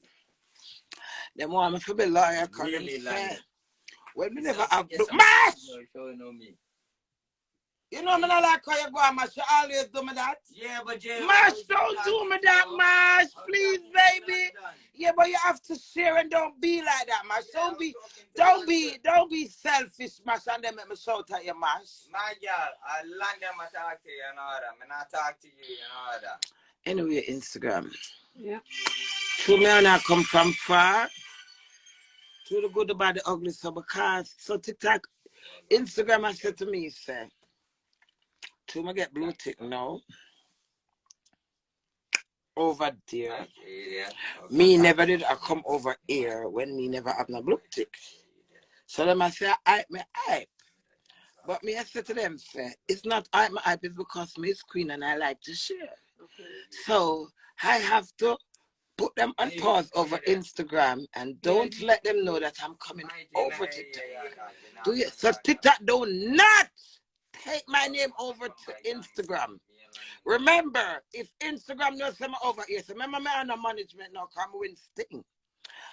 Them want me to be lawyer, cause really them fair. Well, me never have blue. Mash! You know me not like how you go and mash, you always do me that. Yeah, but Jay, Mash, don't do me that, Mash. Please, baby. Yeah, but you have to share and don't be like that, Mash. Don't be selfish, Mash, and then make me shout at you, Mash. My girl, I land them I talk to you and all that. I not talk to you and all that. Anyway, Instagram. Yeah. True me and I come from far. True the good, the bad, the ugly, so because so TikTok, Instagram I said to me, say, true me get blue tick now. Over there. Yeah. Me never did I come over here when me never have no blue tick. So them I say I hype. But me I say to them, say, it's not I my hype, it's because me is queen and I like to share. Okay. So I have to put them on pause over Instagram and don't let them know that I'm coming over to do you? So TikTok do not take my name over to Instagram. Remember, if Instagram knows something over here, so remember me on the management now, come win sting.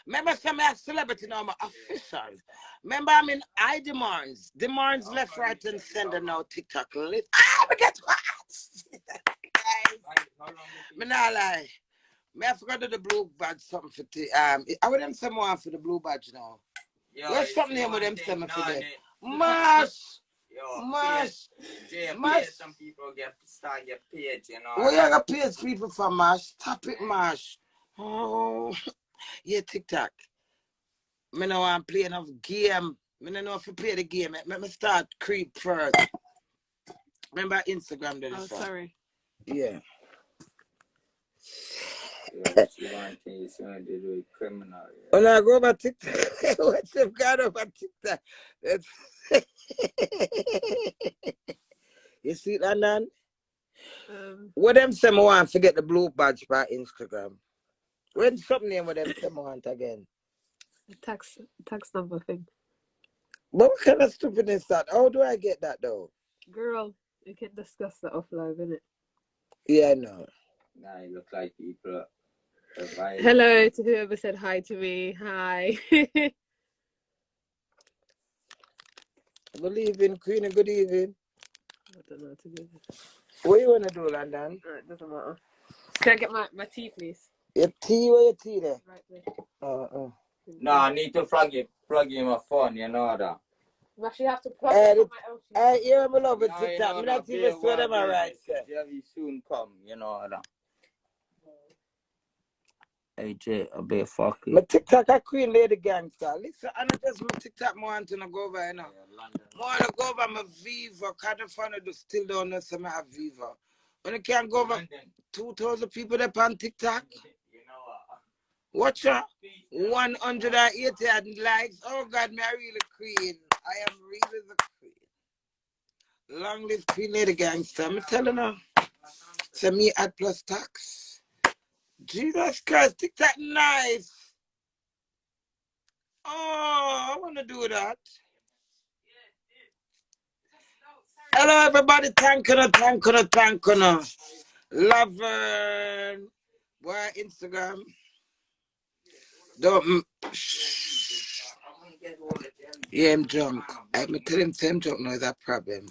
Remember some of celebrity now, I'm official. Remember I'm in iDemands. Demands left, right, and center now TikTok list. But guess what? Me not lie. Me I forgot to do the blue badge something for I would them someone for the blue badge now. Where's something here with them summer for them? Mash! Mash! Mash! Some people start get paid, you know. Where you gonna pay people for Mash? Stop it, Mash. Oh, yeah, TikTok. Me know I'm playing enough game. Me don't know if you play the game. Let me start creep first. Remember Instagram did it. Oh, sorry. Yeah. She want to do it criminal. When I go over TikTok, what's the God over TikTok? You see that, Nan? What them say want forget the blue badge by Instagram? When something name with them say want again? The tax number thing. But what kind of stupidness is that? How do I get that though? Girl, we can discuss that offline, innit? Yeah, I know. Nah, you look like people. Hello to whoever said hi to me. Hi. Good evening, Queenie. Good evening. I don't know what to do. What you want to do, London? It doesn't matter. Can I get my tea, please? Your tea? Where your tea there? Right there. No, I need to plug in my phone, you know that. You actually have to plug it from my LG. Yeah, I love it. TikTok. I'm not even sure them are right, sir. Jerry soon come, you know that. Hey, Jay, I'll be fucking. My TikTok, I Queen Lady Gangster. Listen, I not just my TikTok, more want to go over, you know. More want to go over my Viva. Kind of fun to still don't know some of Viva. When you can't go over 2,000 people there on TikTok. You know what? Watch out. 180 likes. Oh, God, me I really Queen. I am really the Queen. Long live Queen Lady Gangster. I'm telling her. Send me ad plus tax. Jesus Christ, TikTok nice. Oh, I want to do that. Hello, everybody. Thank you. Laverne. Why Instagram? Don't. Yeah, I'm drunk. I'm telling him I'm drunk now is a problem.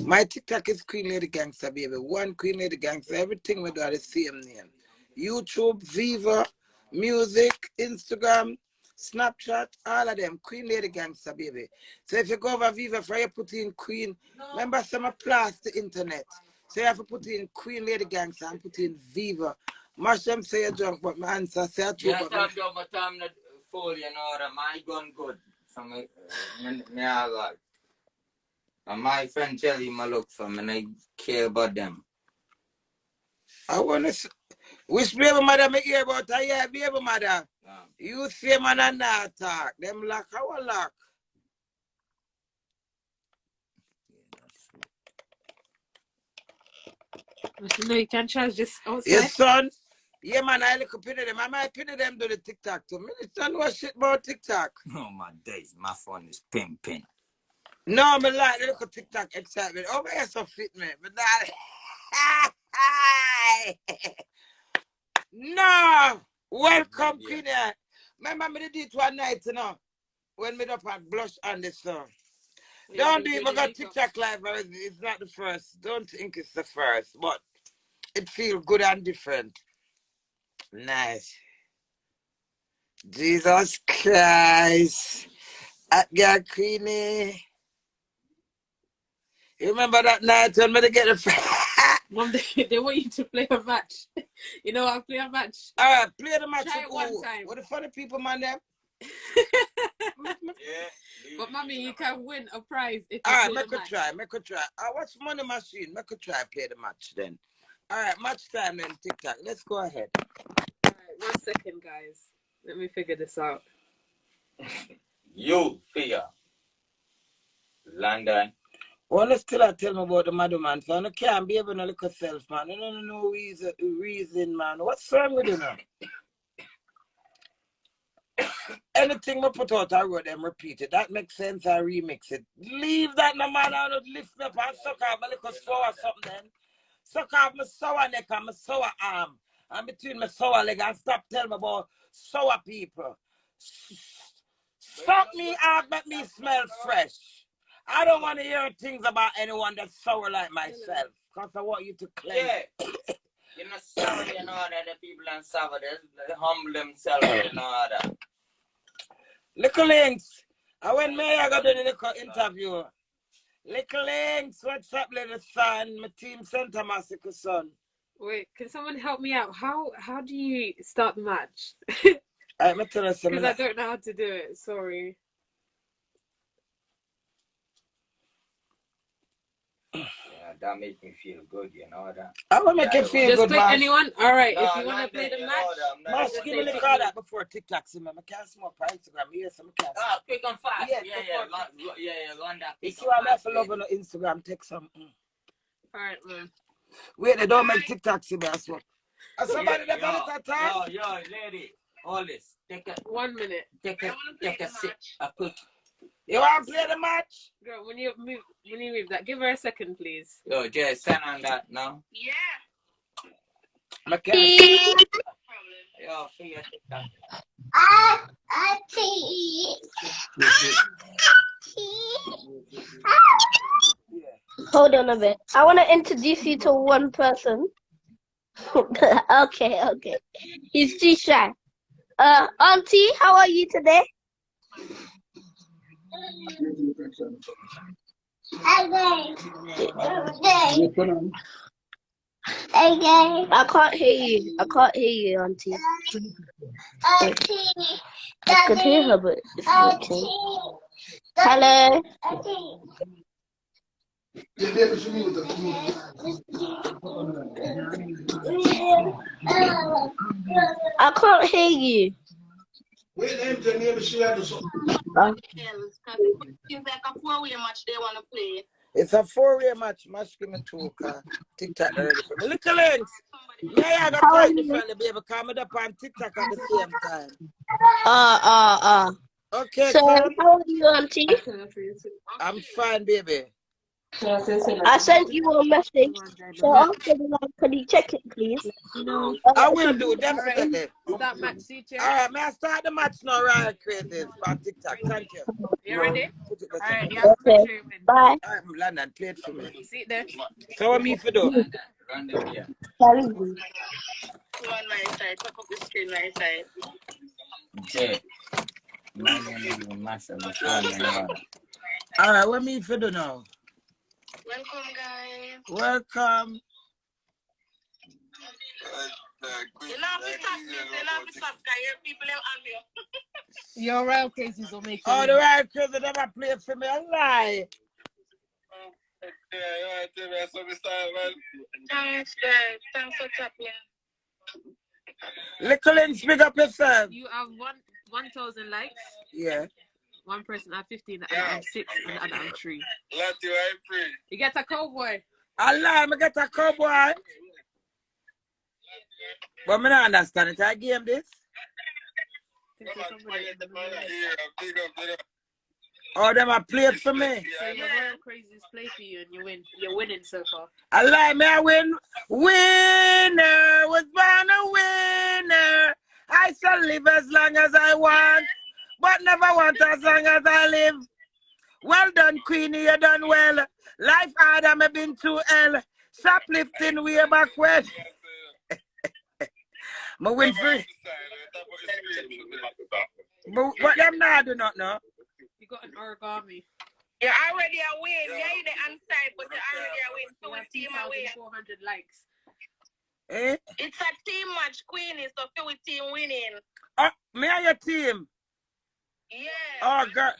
My TikTok is Queen Lady Gangster, baby. One Queen Lady Gangster. Everything we do are the same name. YouTube, Viva, music, Instagram, Snapchat, all of them. Queen Lady Gangster, baby. So if you go over Viva, for you put in Queen, remember some applause the internet. So you have to put in Queen Lady Gangster and put in Viva. Mash them say you're drunk, but my answer say I true. Yeah, but I'm not full, you know, that my gun good. So me all right. And my friend tell him I look for me and I care about them. I want to... Which baby mother me hear about? I hear baby mother. You say man and not talk. Them lock our lock. No, you can charge this outside. Yes, son. Yeah, man, I look up in them. I might pin them to the TikTok too. Me don't know shit about TikTok. Oh, my days. My phone is pimping. No, me like the look at TikTok excitement. Oh, my so fit, man. But not... No! Welcome, Queenie. Remember me did it one night, you know, when me up and blush on this song. Don't do it, I got TikTok live, it's not the first. Don't think it's the first, but it feels good and different. Nice. Jesus Christ. At girl Queenie. You remember that night when me get the Mom, they want you to play a match. You know, I'll play a match. Alright, play the match. Try it one time. What the funny people, man, them? Yeah. But mommy, you can win a prize if you Alright, play make the a match. try. I watch Money Machine. Make a try play the match then. Alright, match time then, TikTok. Let's go ahead. Alright, 1 second, guys. Let me figure this out. You figure. London. Well, still tell me about the madman, so I can't be able to look at self, man. I don't know reason, man. What's wrong with you now? Anything I put out, I wrote them, repeat it. That makes sense, I remix it. Leave that no man, I don't lift me up and suck off my little sour something then. Suck off my sour neck and my sour arm. And between my sour leg and stop telling me about sour people. Suck me out, make me smell fresh. I don't want to hear things about anyone that's sour like myself. Because I want you to claim. Yeah. You're not sour, you know that the people are sour, they humble themselves, you know that. Little Links, I went May I got to do the interview. Little Links, what's up, little son? My team center massacre son. Wait, can someone help me out? How do you start the match? I'm tell you something. Because I don't know how to do it. Sorry. Yeah, that makes me feel good, you know that. I will make you feel just good, click man. anyone. All right, No, if you want to play the match. Mash, give me the card that before TikTok. See, man, I can't smoke on Instagram. Yes, I can't. Ah, quick and fast. Yeah, Run that. If you are not for love on Instagram, take some. All right, man. Wait, they don't make TikTok, see me as well. Somebody that got it at Yo, lady, all this. Take a 1 minute. take a sip. A quick. You want to play the match? Girl, when you move that, give her a second, please. Yo, Jay, send on that now. Yeah. I can't. Yo, for your TikTok. Hold on a bit. I want to introduce you to one person. Okay. He's too shy. Auntie, how are you today? I can't hear you, Auntie. I could hear her, but it's working. Hello. I can't hear you. It's a 4-way match. Match give me 2 car. TikTok ready for me. Little Links. Yeah, I got quite differently, baby. Come up on TikTok at the same time. Okay, So, son. how are you, Auntie? I'm fine, baby. I sent you a message. So after the live, can you check it, please? No. I will do, definitely. Start match, see you. All right, may I start the match now, right, Crazy, on TikTok. Thank you. You ready? Put it All there. right, you have to make Okay. sure you win. Bye. All right, London, play it for me. See it there. So what me for do? Run the beer. Sorry. On my side, pop up the screen my side. Jay. My name is Master before you know that. All right, what me for do now? Welcome, guys. Welcome. You know, we stop, guys. People have you. Your royal cases will make you Oh, win. the right Crazy never play for me. I lie. Thanks, guys. Thanks for tapping. Little Links, speak up yourself. You have 1,000 likes. Yeah. One person at 15, the other at 6, and the other at 3. free. You get a cowboy. I lie, I get a cowboy. But I don't understand it. I game this. Oh, them a play for me. So your royal crazies play for you and you win. You're winning so far. I lie, me I win. Winner was born a winner. I shall live as long as I want, but never want as long as I live. Well done, Queenie, you done well. Life hard, I've been through hell. Shoplifting way back when. I win free. But what them now do not know? You got an origami. You already a win. Yeah, you the inside, but you already a win. So we team away. 2,400 likes. Eh? It's a team match, Queenie. So feel we team winning. Oh, me and your team. Yeah. Oh, girl.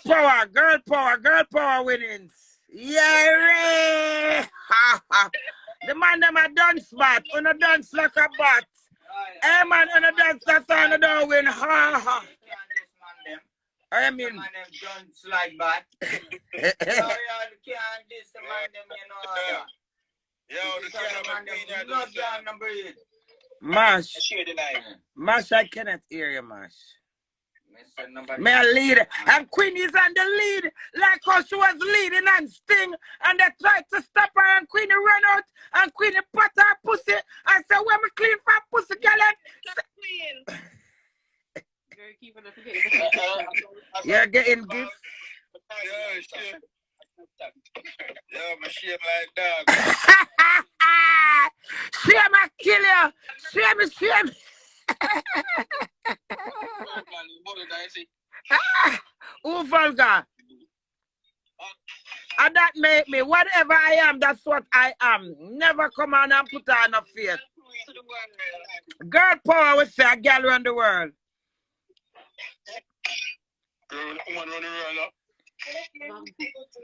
So Girl power winnings. Yeah, the man them a dance bat, on a dance like a bat. Hey man, on a dance that on don't win. Ha. I mean, Man, them dance like that. You can't diss the man, them, you know that. Yo, the man, them love down the breed. Mash. Share the live. Mash, I cannot hear you, Mash. May I lead? And Queenie's on the lead, like how she was leading and Sting, and they tried to stop her, and Queenie ran out, and Queenie put her pussy, and said, when me clean for pussy, girl, Queen. You're keeping up again. you're getting gifts. Yo, my shame like dog. Shame, I kill you. Shame. Who vulgar? And that make me, whatever I am, that's what I am. Never come on and put on a face. Girl power, we say a girl around the world.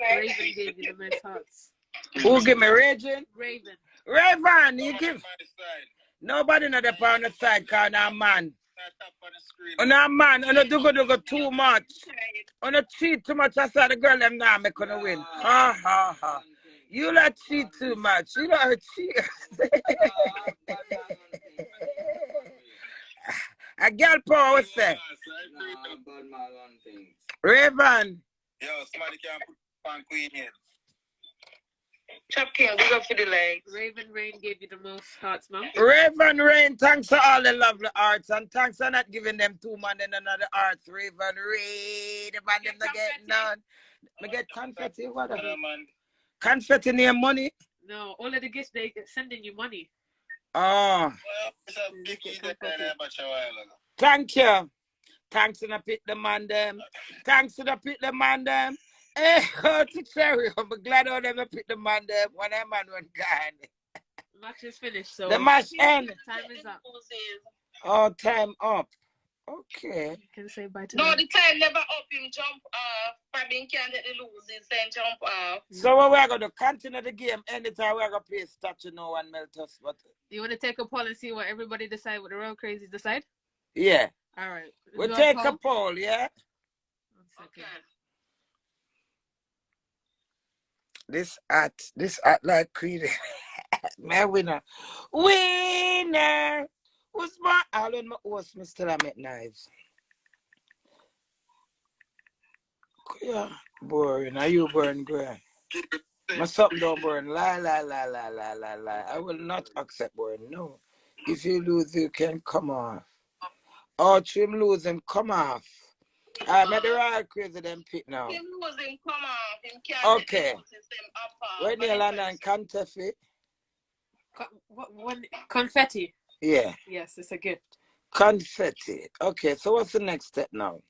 Raven gave you the most hearts. Who give me raging? Raven, you give. Nobody know the on the side, cause I'm man. On a man, on a do too much. On a cheat too much, I saw the girl them now make gonna win. Ha. You like cheat too much. You don't cheat. A girl power say. Raven. Yo, somebody can put on Queen in. Chop King, we go for the legs. Raven Rain gave you the most hearts, mom. Raven Rain, thanks for all the lovely arts, and thanks for not giving them 2 man in another arts. Raven Rain, the man them not get none. Me get confetti, what? Confetti near money? No, all of the gifts they sending you money. Oh. Thank you. Thanks to the pit the man them. Hey, go to Cherry. I'm glad all them pick the man them when that man went gone. Match is finished, so the match end. Time is up. Oh, time up. Okay. You can say bye to No, them. the time never up. Him jump off. Fabian can't let the losing, then jump off. So what we're going to continue the game anytime we're going to play statue no one melt us. But you want to take a poll and see what everybody decide, what the real crazies decide? Yeah. All right. We'll take a poll, yeah? Okay. This at like Queenie. My winner. Winner! Who's my all in my horse, Mr. Lamit Knives? Yeah, boring. Are you boring, Gray? My something don't burn. Lie. I will not accept boring. No. If you lose, you can come off. Or trim lose him, come off. I made the royal crazy them pick now. Him losing, come off. Him can't okay. When you land on counterfeit? What confetti? Yeah. Yes, it's a gift. Confetti. Okay, so what's the next step now?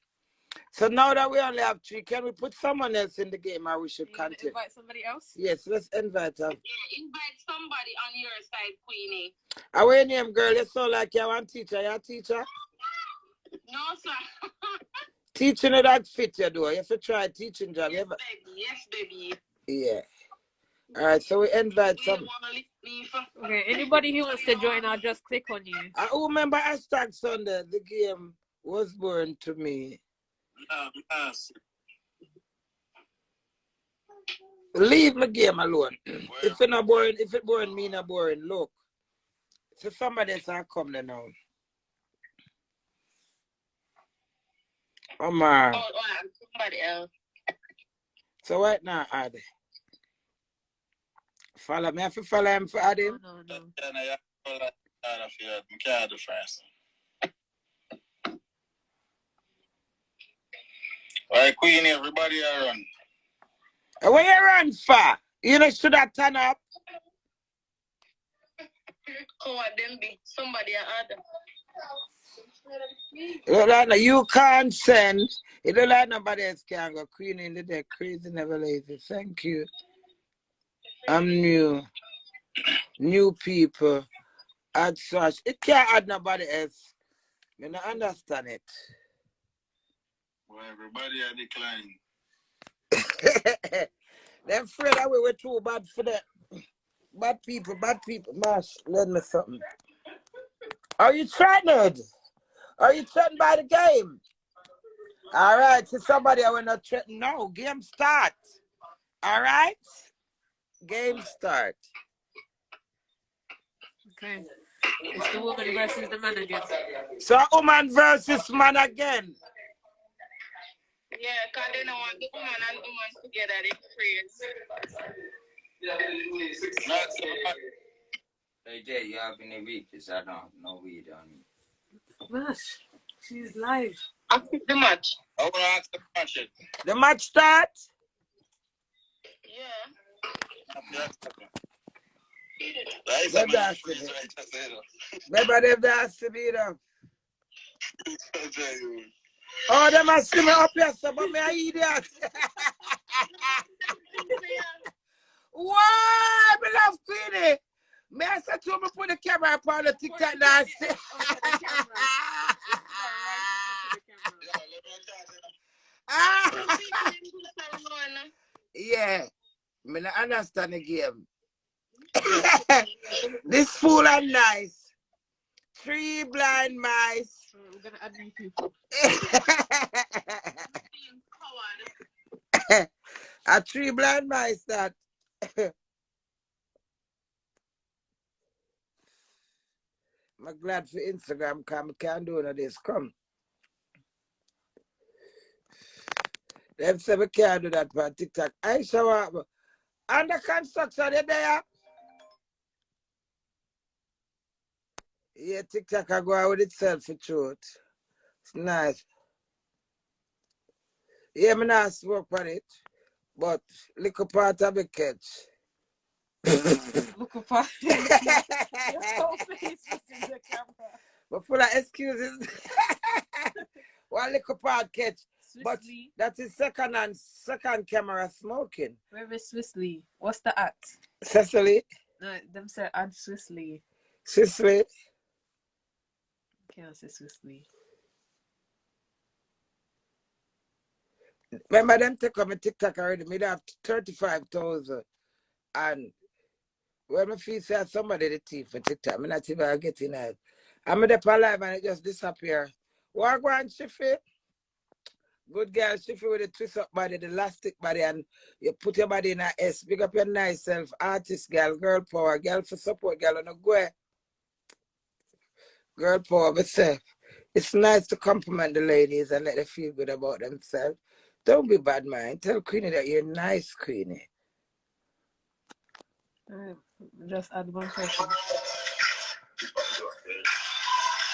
So now that we only have 3, can we put someone else in the game or we should continue? Invite somebody else? Yes, let's invite her. Yeah, invite somebody on your side, Queenie. What's your name, girl? You sound like you're one teacher. You're a teacher? No, sir. Teaching it that fit you do. You have to try teaching job. Yes, baby. Yes, baby. Yeah. All right, so we invite some. Okay, anybody who wants to join, I'll just click on you. I remember hashtag Sunday, the game was born to me. Leave my game alone. If it's not boring, if it's boring, me not boring. Look. So somebody else will come there now. Oh man. Oh, somebody else. So right now, Adi. Follow me. I have to follow him for Adi. No. Why, Queenie, everybody run. Where you run for? You know, should have turn up. Oh, them be somebody other. You can't send. You don't like nobody else can go. Queen in the day, crazy, never lazy. Thank you. I'm new. New people. Add such. It can't add nobody else. You don't understand it. Well, everybody are declining. Them afraid that we were too bad for them. Bad people. Mash, lend me something. Are you threatened? Are you threatened by the game? All right, so somebody I will not threaten. No, game start. All right? Game start. Okay. It's the woman versus the man again. So woman versus man again. Yeah, because they don't want the woman and woman together, they praise. Hey Jay, you have any weekends? I don't know weed on me. Gosh, she's live. I pick the match. I want to ask the question. The match starts? Yeah. Maybe they've asked to be them. Oh, they must see me up here, so but me an idiot. Why? Me love Queenie. Me I said to me put the camera up on the TikTok now. Yeah. Me not understand the game. This fool and nice. 3 blind mice. We're gonna add new people. A 3 blind mice that. I'm glad for Instagram because I can't do none of this. Come. Them say we can't do that for TikTok. I show up. Under construction, you there? Yeah, TikTok I go out with itself for truth. It's nice. Yeah, me not smoke on it. But little part of the catch. Look apart. Your whole face was in the camera. But full of excuses. One little part catch. But that is second camera smoking. Where is Swissley? What's the at? Cecily. No, them say add Swissley. Sicily. Can't say Swissley. Remember them take on my TikTok already. Me have 35,000. And when I feel say somebody the thief for TikTok, I'm not even getting it. I'm there for live and it just disappear. What go on, Shiffy? Good girl, Shiffy with the twist up body, the elastic body, and you put your body in a S. Big up your nice self, artist girl, girl power, girl for support, girl on a go. Girl power, but say, it's nice to compliment the ladies and let them feel good about themselves. Don't be bad, man. Tell Queenie that you're nice, Queenie. Just add one person.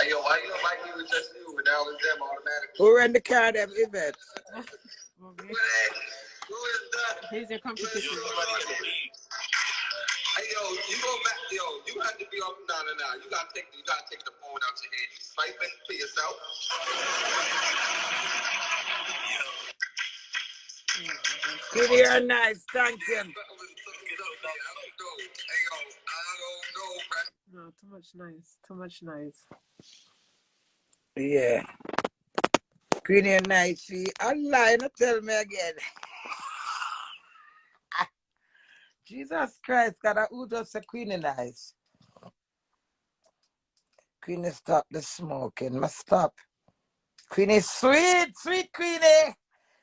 Hey, yo, why you don't like me with just you with all of them automatically? Who ran the car them event? Okay. Who is that? Here's your competition. Hey, yo, you go back, yo, you have to be on no. You gotta take the phone out your hand. You swiping for yourself. Queenie, you're nice. Thank you. No, too much nice. Too much nice. Yeah. Queenie, you're nice. Allah, not tell me again. Jesus Christ, God, who just say Queenie nice? Queenie, stop the smoking. Must stop. Queenie, sweet, sweet Queenie.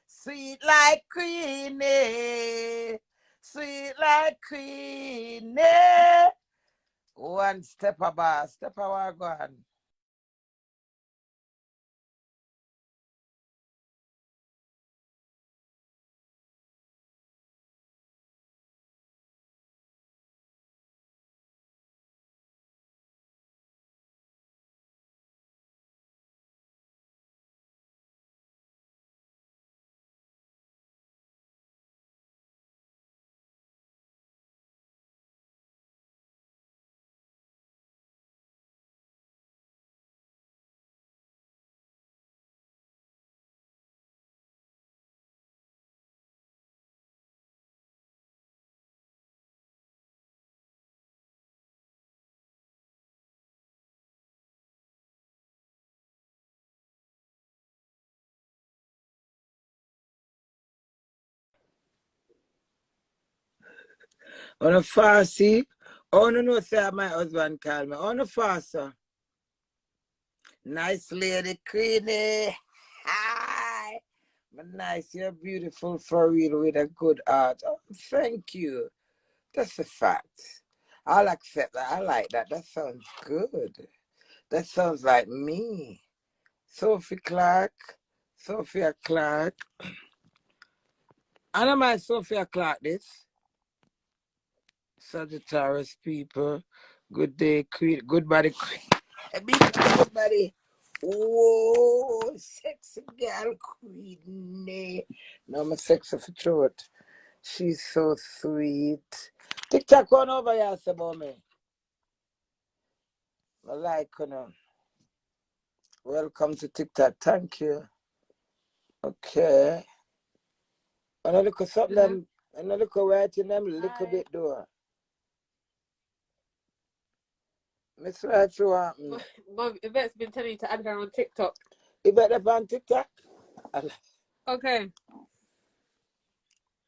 Sweet like Queenie. Sweet like Queenie. One step above. Step above, go on. On a farsi, oh no, say my husband call me. On a farsa. Nice lady, Queenie. Hi. But nice, you're beautiful for real with a good heart. Oh, thank you. That's a fact. I'll accept that. I like that. That sounds good. That sounds like me. Sophia Clark. Sophia Clark. I don't mind Sophia Clark this. Sagittarius people. Good day, Queen. Good body, Queen. Good body. Whoa, sexy girl, Queenie. No, I'm sexy for throat. She's so sweet. TikTok on over here, say about me. I like you. Welcome to TikTok. Thank you. Okay. And I look at something, and I look at writing them a little bit though. Miss Right, so Mom, Yvette's been telling you to add her on TikTok. Yvette up on TikTok? Okay.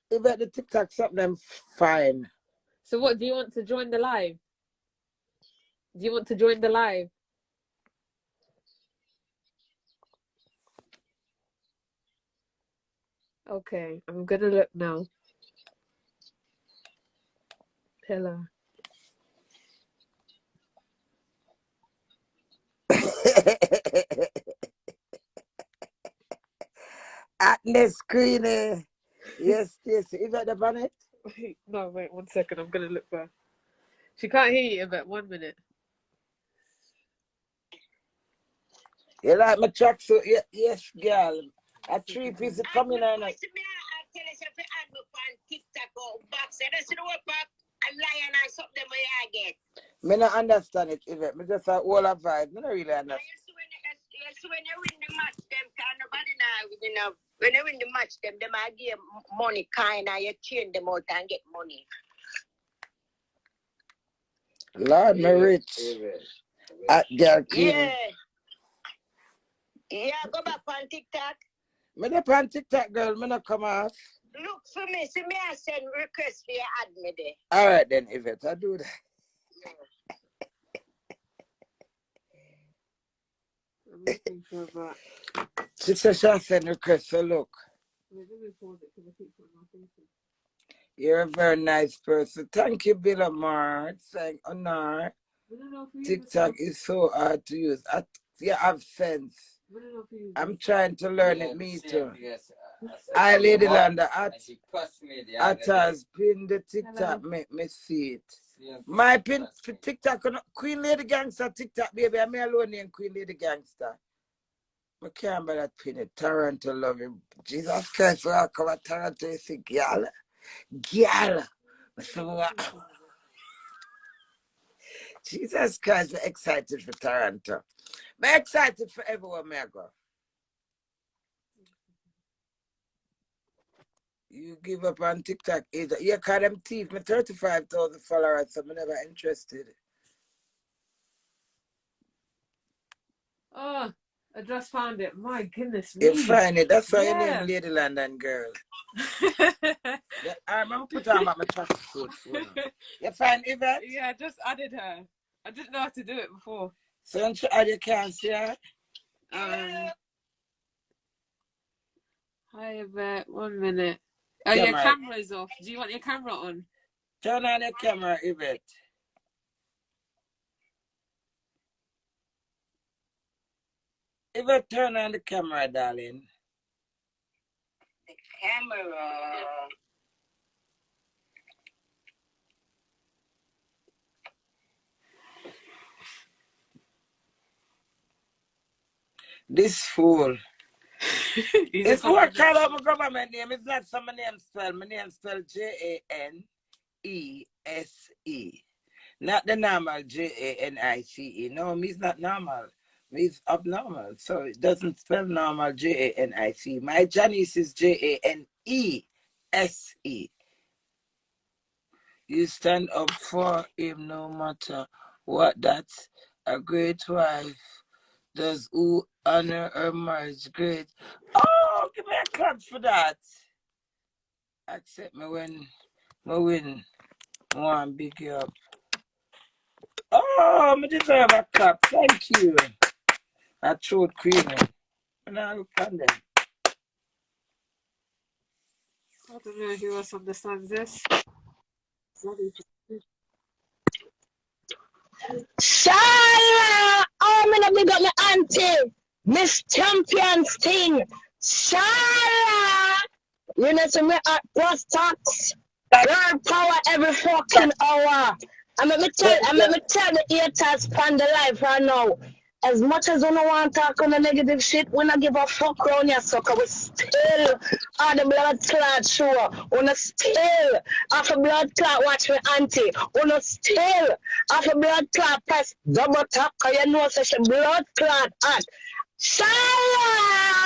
Yvette the TikTok something fine. So what, do you want to join the live? Do you want to join the live? Okay, I'm gonna look now. Hello. Agnes Queenie. Yes, Yvette up on it? No, wait 1 second. I'm gonna look for her. She can't hear you, Yvette. 1 minute. You like my tracksuit? Yes, girl. A 3-piece coming on. Me not understand it, Yvette. Me just a whole of vibe. Me not really understand. Yes, when you win the match, them can nobody now. When you win the match, them I give money kind of you change them out and get money. Lord, me rich. At girl Queenie. Yeah. Yeah, go back on TikTok. Me not on TikTok, girl. Me not come off. Look for me. See me, I send request for you add me there. All right then, Yvette. I do that. I'm looking for that. She said she'll send request, so look. Wait, let me pause it because I keep putting my face in. You're a very nice person. Thank you, Bill Amar. Saying honor. TikTok is so hard to use. You have sense. I'm trying to learn it, me too. I Lady Landa at has pinned the TikTok, make me see it. My pin for TikTok, Queen Lady Gangster TikTok, baby. I'm alone named Queen Lady Gangster. I can't bear that pin it. Toronto love him. Jesus Christ, I come at Toronto, you see, girl. Girl. Jesus Christ, we're excited for Toronto. I'm excited for everywhere I go. You give up on TikTok either. You call them thief. Me 35,000 followers, so I'm never interested. Oh, I just found it. My goodness me. You find it. That's why your name Lady London girl. Yeah, I remember put on my traffic food. You find Yvette? Yeah, I just added her. I didn't know how to do it before. So don't you add your can't see her? Hi Yvette, 1 minute. Oh, your camera's off. Do you want your camera on? Turn on your camera, Yvette. Yvette, turn on the camera, darling. The camera. This fool. It's what kind of a government name? It's not some name spell. My name spelled Janese. Not the normal Janice. No, me's not normal. Me's abnormal. So it doesn't spell normal Janice. My Janice is Janese. You stand up for him no matter what. That's a great wife. Does who honor her marriage great? Oh, give me a clap for that. Accept me when I win. I want to big you up. Oh, I deserve a clap. Thank you. I throat creamy. And I look on them. I don't know who else understands this. Shala! Oh, me not big up my auntie. Miss Champions thing. Shala! You know, so me at plus tax. Girl power every fucking hour. I let me tell the haters pan the life right now. As much as we don't want to talk on the negative shit, we not give a fuck round your sucker. We still are the blood clot show. We not still off a blood clot watch me auntie. We not still off a blood clot press double tap cause you know such a blood clot at. Shala!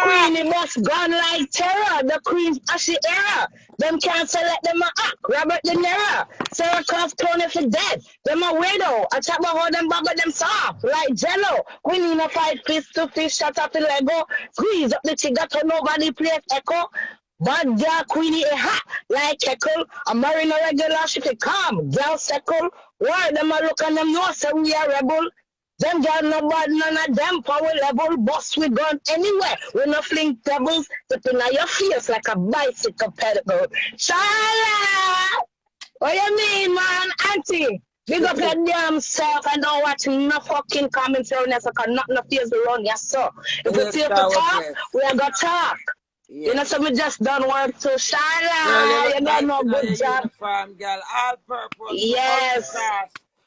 Queenie must gone like terror. The Queen's ashy era. Them can't select them a act. Robert De Niro. Sarah Croft Tony for dead. Them a widow. I chat about how them bubble them soft. Like Jello. Queenie in a fight fist to fist. Shut up the Lego. Squeeze up the chiga to nobody plays echo. Bad girl Queenie a hot. Like Heckle. I'm marrying a regular. She fi calm. Girl Seckle. Why them a look and them know say we are rebel. Them girl nobody, none of them power level, boss we gone anywhere. We no fling pebbles, tipping on your face like a bicycle pedal. Shala! What you mean, man, auntie? Big up your damn self and don't watch no fucking comments around there, so can not no fears around here, so. If we feel to talk, we are gonna talk. Yes. You know, so we just done work to Shala. You got no good job. Uniform, girl. All purpose. Yes.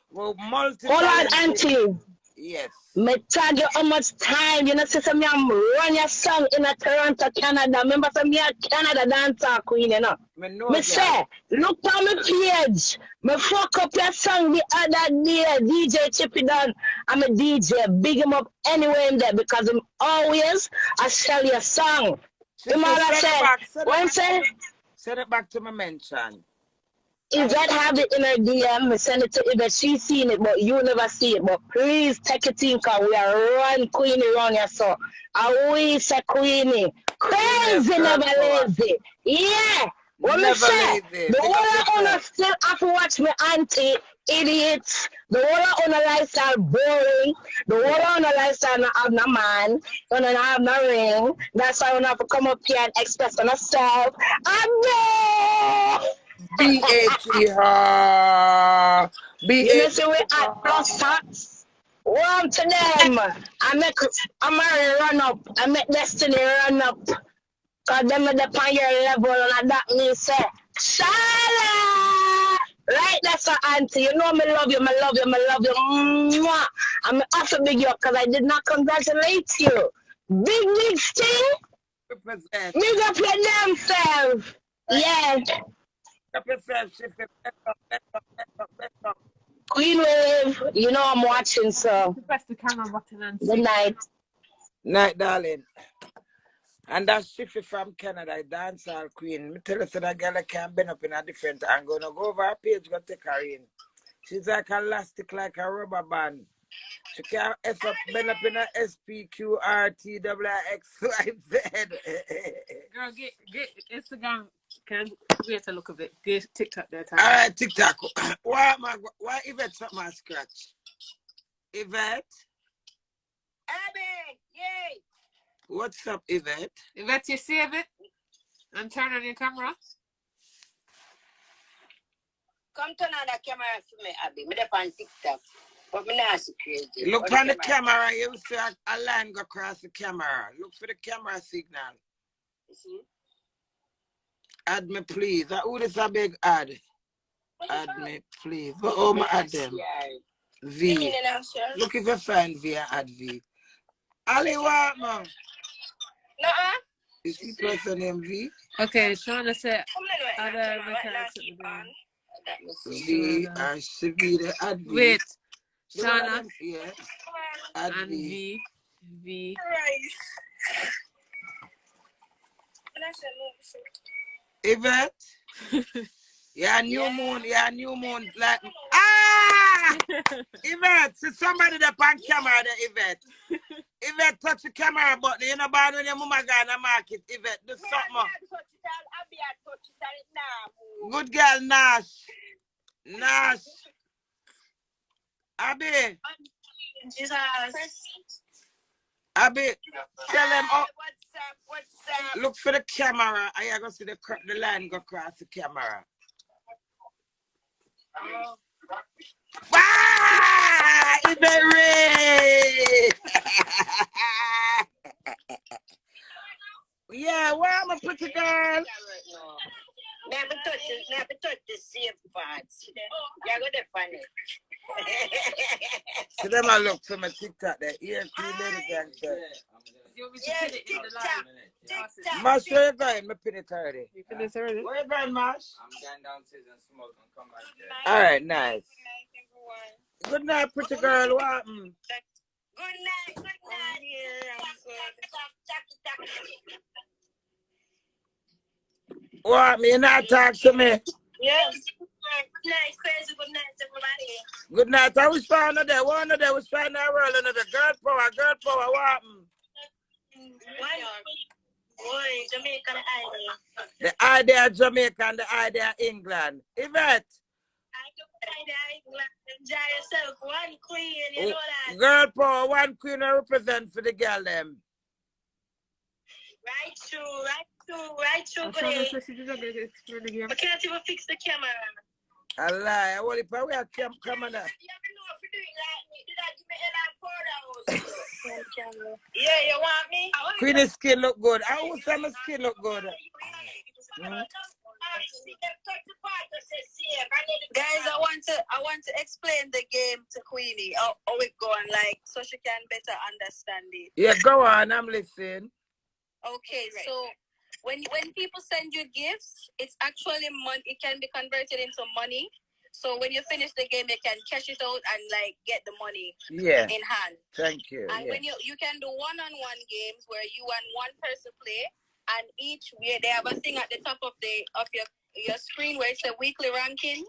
Well, multi hold on, auntie. Yes. Me tag you how much time, you know, since me am run your song in a Toronto, Canada. Remember some me a Canada dancer queen, you know. Me say, look on my page. Me fuck up your song the other day, DJ Chippy Dunn. I'm a DJ, big him up anywhere in there because I'm always I sell your song. You know what I say? What I say? Send it back to my mention. Yvette have it in her DM, send it to Yvette. She's seen it, but you never see it. But please take it in, because we are run Queenie around here. So I always say Queenie. Crazy, never lazy. Yeah. What me say? The whole owner still have to watch me auntie, idiots. The whole owner lifestyle boring. The whole owner lifestyle not have no man. Don't have no ring. That's why I have to come up here and express on myself. B-A-T-H. You know, see we at plus tax. Warm to them. I make Amari run up. I make Destiny run up. Because them are on your level and that means say, Shala! Right, that's our auntie. You know me love you, me love you, me love you. Mwah. I'm also big you up because I did not congratulate you. Big sting. Big up your damn self. Yeah. Queen Wave, you know I'm watching, so. Press the camera button and good night. Night, darling. And that's Shiffy from Canada, dancehall queen. Me tell you, so that girl can't bend up in a different angle. Go over her page, go take her in. She's like elastic, like a rubber band. She can't bend up in a SPQRTWXYZ. Girl, get Instagram. Can we have to look a bit? Get TikTok there. All right, TikTok. Why Yvette something I scratch? Yvette? Abby, yay! What's up, Yvette? Yvette, you save it and turn on your camera. Come turn on the camera for me, Abby. Me on TikTok. But me not so crazy. Look on the camera. You see a line go across the camera. Look for the camera signal. You see? Add me, please. Who is a big ad? Add me, please. But oh, my add them. V. Look if you find V and add V. Ali, what, man? Nuh-uh. Is the person named V? Okay, Shauna said, V and Shivi, they add V. Wait, Shauna. Yes. Add and V. V. Yvette? Yeah, new moon. Like, Yvette, see somebody that on camera there, Yvette. Yvette touch the camera button. You know about when your mama go in the market, Yvette, do something. Good girl, Nash. Abby. Jesus. Abby, tell them up. What's up? Look for the camera. I go see the line go across the camera. Oh. Wow! Ibery! Yeah, where am I pretty girl? Never touch the safe parts. You're going to find it. So them I look to my TikTok there. Here, ladies and Yes, TikTok. Mash, where you going? Me pin it already. You finished already? Where you going, Mash? I'm going downstairs and smoke and come back there. Alright, nice. Good night, pretty girl. What happened? Good night. Good night. What? Me not talk to me? Yes. Good night, crazy. Good night, everybody. Good night. I was fine there. One of them was fine that world. Another girl power. What happened? Boy, Jamaican idea. The idea of Jamaica and the idea of England. Yvette. Enjoy yourself. One queen, you know that. Girl power, one queen to represent for the girl them. Right through. I can't even fix the camera. A lie. What if we have camera? You never know if you do it like me. Did I give me Yeah, you want me? Queenie's skin look good. I always say my skin look good. Guys, I want to explain the game to Queenie how it going, like, so she can better understand it. Yeah, go on. I'm listening. Okay, right. So when people send you gifts, it's actually money. It can be converted into money. So when you finish the game, you can cash it out and like get the money in hand. Thank you. And when you can do one-on-one games where you and one person play, and each they have a thing at the top of your screen where it's a weekly ranking,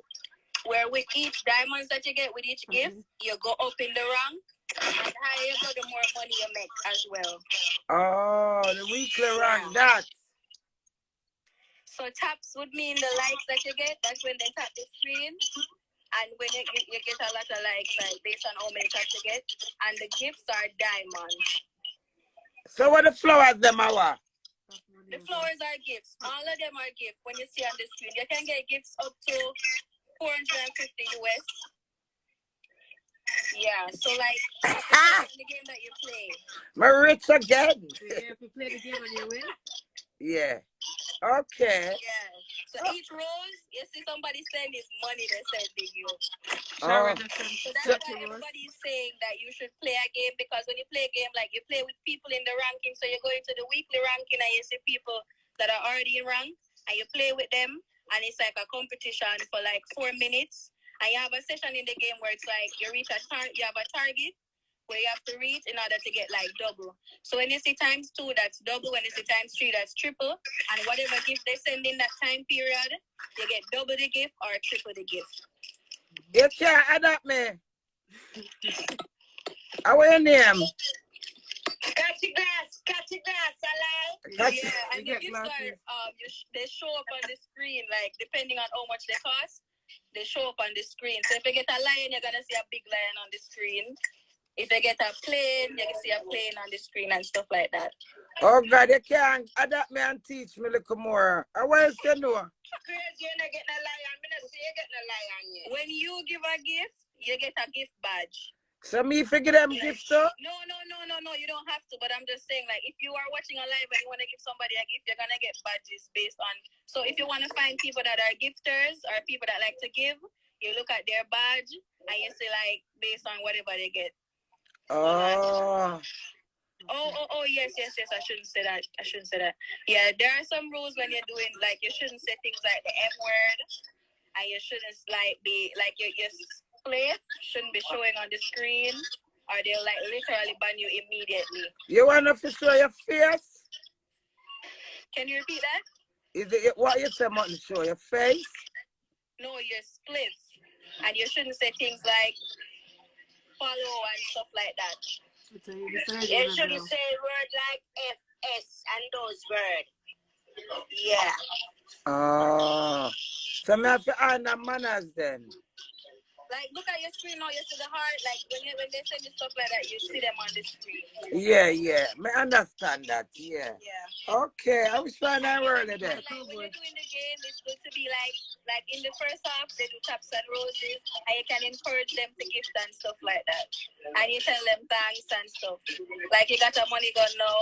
where with each diamonds that you get with each gift, you go up in the rank. And the higher you go, the more money you make as well. Oh, the weekly rank, that. So taps would mean the likes that you get. That's when they tap the screen. And when you get a lot of likes, like based on how many taps you get. And the gifts are diamonds. So what the flowers them are? The flowers are gifts. All of them are gifts when you see on the screen. You can get gifts up to 450 US. Yeah, so like the game that you play. My rich again. Yeah, if you play the game and you win. Yeah. Okay. Yeah. So each rose, you see somebody send is money they're sending you. Oh. So that's why everybody is saying that you should play a game, because when you play a game, like you play with people in the ranking, so you go into the weekly ranking and you see people that are already in rank and you play with them, and it's like a competition for like 4 minutes. And you have a session in the game where it's like you have a target where you have to reach in order to get like double. So when you see times 2, that's double. When you see times 3, that's triple. And whatever gift they send in that time period, you get double the gift or triple the gift. You can't adapt me. How are your name? Catch your glass, I like. Yeah, and the gifts are they show up on the screen, like depending on how much they cost, they show up on the screen. So if you get a lion, you're gonna see a big lion on the screen. If you get a plane, you can see a plane on the screen and stuff like that. Oh God, you can't adapt me and teach me a little more. How else you know? Crazy, you're not getting a lion. I'm not saying you're getting a lion yet. When you give a gift, you get a gift badge. So me figure them gifts too? No, you don't have to, but I'm just saying, like, if you are watching a live and you want to give somebody a gift, you're going to get badges based on, so if you want to find people that are gifters or people that like to give, you look at their badge and you see, like, based on whatever they get. Oh. Oh, yes, I shouldn't say that. Yeah, there are some rules when you're doing, like, you shouldn't say things like the M word, and you shouldn't, like, be, like, your place shouldn't be showing on the screen, or they'll, like, literally ban you immediately. You want to show your face? Can you repeat that? Is it what you say, want to show your face? No, your splits. And you shouldn't say things like follow and stuff like that. You shouldn't say word like FS and those words. Yeah. Oh. So me have to honor manners then. Like, look at your screen now, you see the heart. Like, when they send you stuff like that, you see them on the screen. Yeah, yeah. I understand that, yeah. Yeah. Okay, I was trying to roll it then. Like, when you're doing the game, it's good to be like in the first half, they do taps and roses, and you can encourage them to gift and stuff like that. And you tell them thanks and stuff. Like, you got a money gun now.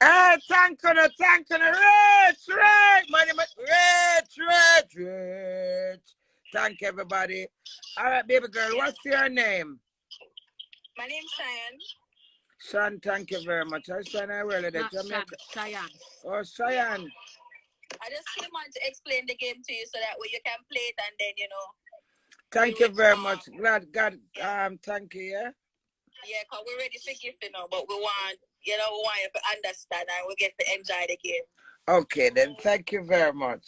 Hey, thank you, rich, money, rich. Thank everybody. All right, baby girl, what's your name? My name's Cheyenne. Sean, thank you very much. I was trying to roll it. Cheyenne. Oh, Cheyenne. I just came on to explain the game to you so that way you can play it and then, you know. Thank you very much. Glad God, thank you, yeah? Yeah, because we're ready for gift, you know, but we want you to understand and we get to enjoy the game. Okay, then. Thank you very much.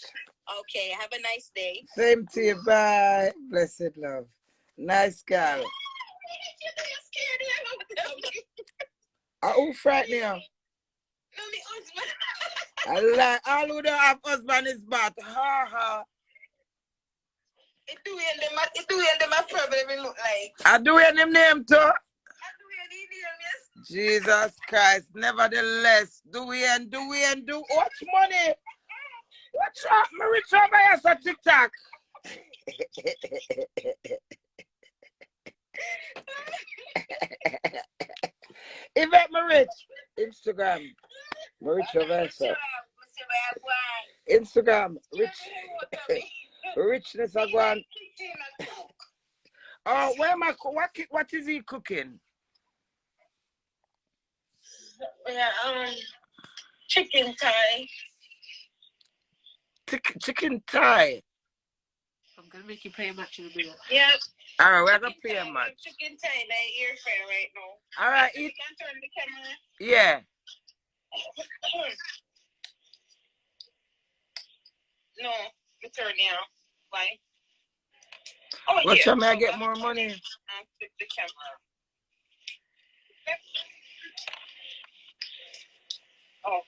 Okay, have a nice day. Same to you. Bye. Blessed love. Nice girl. Who frightened you? I like all who don't have husband is bad. Ha ha. It do end my problem look like. I do in him name too. Jesus Christ. Nevertheless, do watch money. Watch out, me reach over here for TikTok. Yvette me rich. Instagram. Me rich over here, sir. Instagram. Rich. Richness I go on. Oh, where am I? What is he cooking? Yeah, chicken thigh. Chicken thigh. I'm gonna make you play a match in a minute. Yeah. Alright, we're gonna play a match. Chicken thigh, like air fry right now. Alright, you can turn the camera. Yeah. No, you turn it off. Why? Oh, What yeah. time I get more money? And flip the camera. Oh.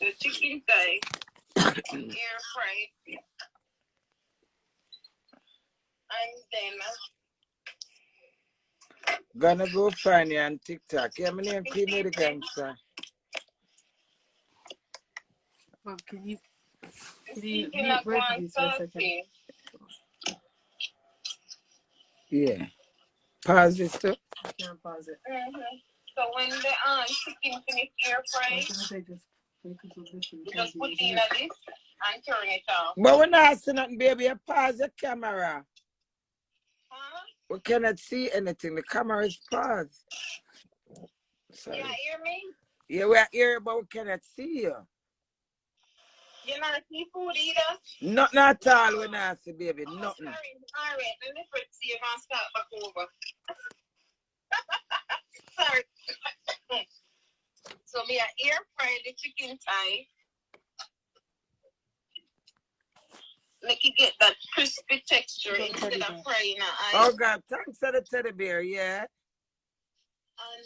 The chicken thigh, air fried, and then Gonna go find you on TikTok. Yeah, my name Queenie Seh. Mom, can you mute both of these for a second? Yeah. Pause this too. I can't pause it. So when the chicken finish air fried, just put in this and turn it off. But we're not seeing nothing, baby. You pause the camera. Huh? We cannot see anything. The camera is paused. Sorry. You not hear me? Yeah, we are here, but we cannot see you. You not see food either? Nothing at all, we not see, baby. Oh, Nothing. sorry. All right, let me see if I start back over. Sorry. So me air fry the chicken thigh. Make it get that crispy texture instead of frying it. Oh God, thanks for the teddy bear, yeah. And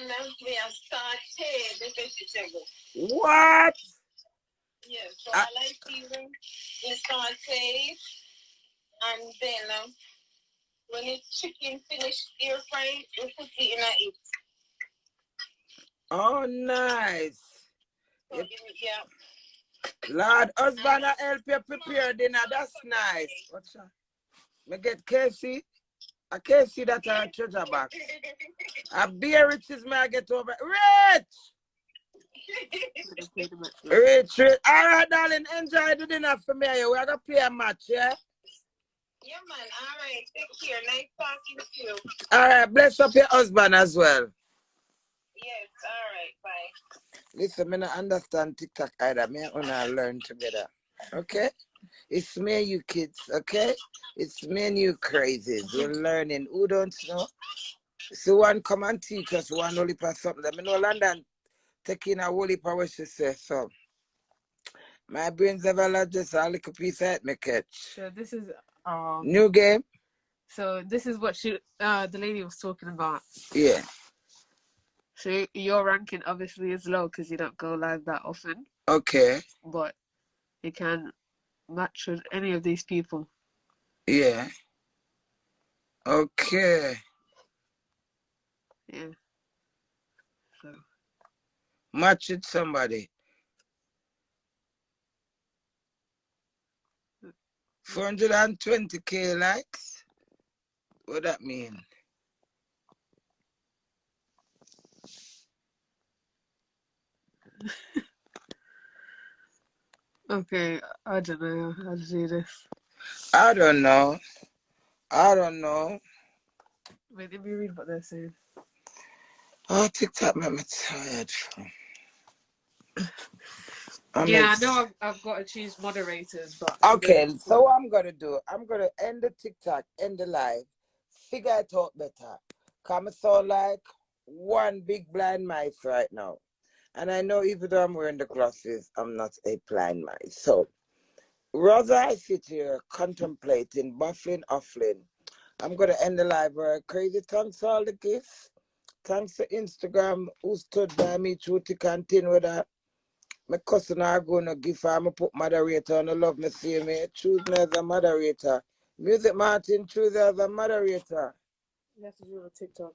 then we have sauteed the vegetable. What? Yes, so I like season the saute, and then when the chicken finish air fried, we put it in it. Oh, nice. So yeah. Lord, husband, I help you prepare dinner. That's nice. What's that? Me get KFC. A KFC that are a treasure box. A beer riches me I get over. Rich. All right, darling. Enjoy the dinner for me. We're going to play a match, yeah? Yeah, man. All right. Take care. Nice talking to you. All right. Bless up your husband as well. Yes. All right. Bye. Listen, I don't understand TikTok either. Me and I learn together. Okay? It's me and you kids, okay? It's me and you crazies. We're learning. Who don't know? So one come and teach us one whole heap of something. I know London taking a whole heap of what she says. So my brain's never like just a little piece of it me catch. So this is new game? So this is what the lady was talking about. Yeah. So your ranking obviously is low because you don't go live that often. Okay. But he can match with any of these people. Yeah. Okay. Yeah. So. Match with somebody. 420k likes? What that mean? Okay, I don't know how to do this. I don't know. Wait, let me read what they're saying. Oh, TikTok made me tired. I know I've got to choose moderators, but... Okay, so what I'm going to do, I'm going to end the TikTok, end the live, figure it out better. Because I sound like one big blind mice right now. And I know even though I'm wearing the glasses, I'm not a blind mice. So, rather I sit here contemplating, baffling, offling, I'm going to end the live very crazy. Thanks for all the gifts. Thanks to Instagram, who stood by me through to continue with that. My cousin are going to give her, put moderator on the love me see me. Choose me as a moderator. Music Martin, choose as a moderator. You have to do it on TikTok.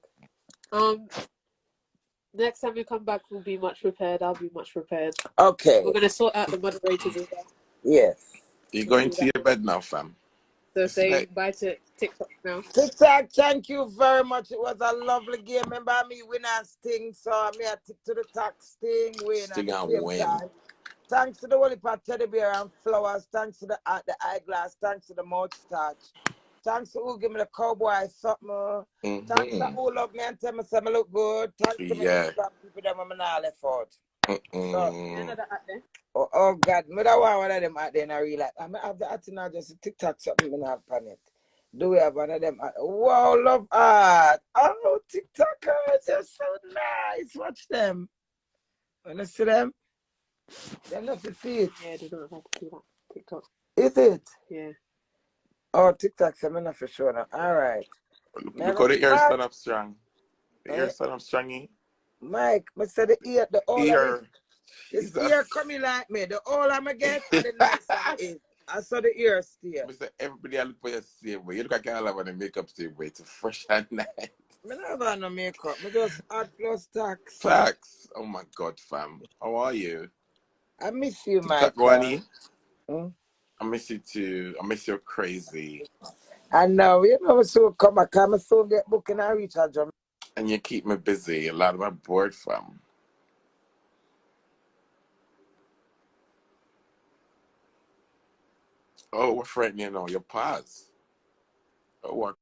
Next time we come back, we'll be much prepared. I'll be much prepared. Okay. We're going to sort out the moderators as well. Yes. You're going to your bed now, fam. So say bye to TikTok now. TikTok, thank you very much. It was a lovely game. Remember me win and sting, so me I tick to the tax sting win at the same time. Thanks to the Holy Pot teddy bear and flowers. Thanks to the eyeglass. Thanks to the mouthstarch. Thanks to who give me the cowboy something. Thanks to who love me and tell me something look good. Thanks to me Instagram people that I'm not left out. Oh God, me that one of them out there and I realize I have the art now just a TikTok something in have on it. Do we have one of them? Wow, love art. Oh, TikTokers, they're so nice. Watch them. Wanna see them? They not to see it. Yeah, they don't have to see that. TikTok. Is it? Yeah. Oh, TikTok, I'm not for sure now. All right. Look how the ear stand up strong. The ear stand up strongy. Mike, I said the ear, the older this ear coming like me. The older I get, and the nicer it is. I saw the ear steer. Mr. Everybody I look for your same way. You look like I have on the makeup same way. It's fresh and nice. I don't have no makeup. I just add plus tax. Facts. Oh my God, fam. How are you? I miss you, TikTok Mike. I miss you too. I miss you crazy. I know. You know, so come back. I'm so get booking and reach out. And you keep me busy. A lot of my bored, fam. Oh, what friend you know? Your pause. Oh, what?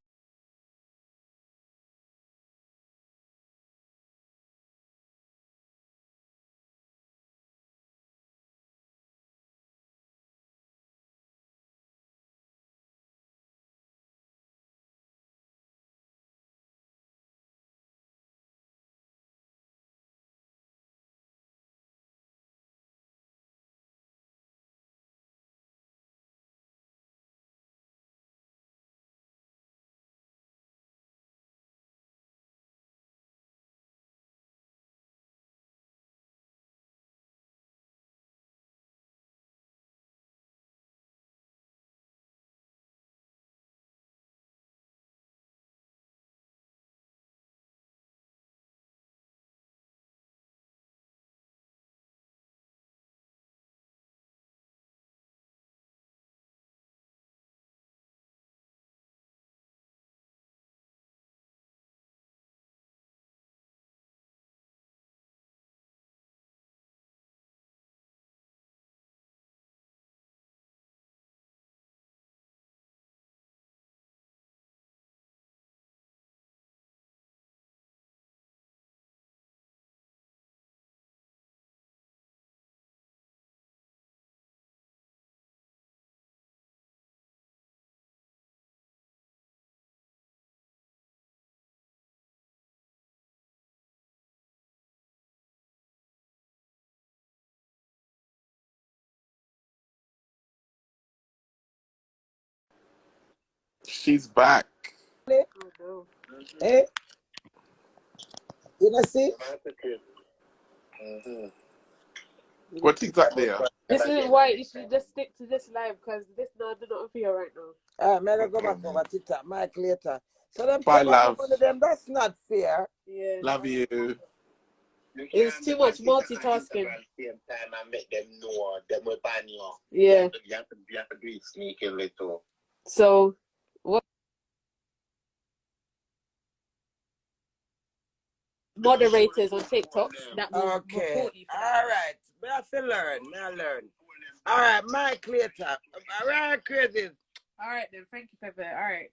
She's back. Oh no. Hey, you know see? What exactly? This is why you should just stick to this live because this now do not appear right now. Alright, I'm gonna go back over TikTok, Mike later. So them Bye, come up love. one of them, that's not fair. Yeah. Love you. It's too much multitasking. Same time and make them know them will ban you. Yeah. You have to do it sneakily too. So what moderators on TikTok that will Okay. report you for that. Alright. We have to learn. Alright, Mike later. Alright, crazy. All right then. Thank you, Pepe. All right.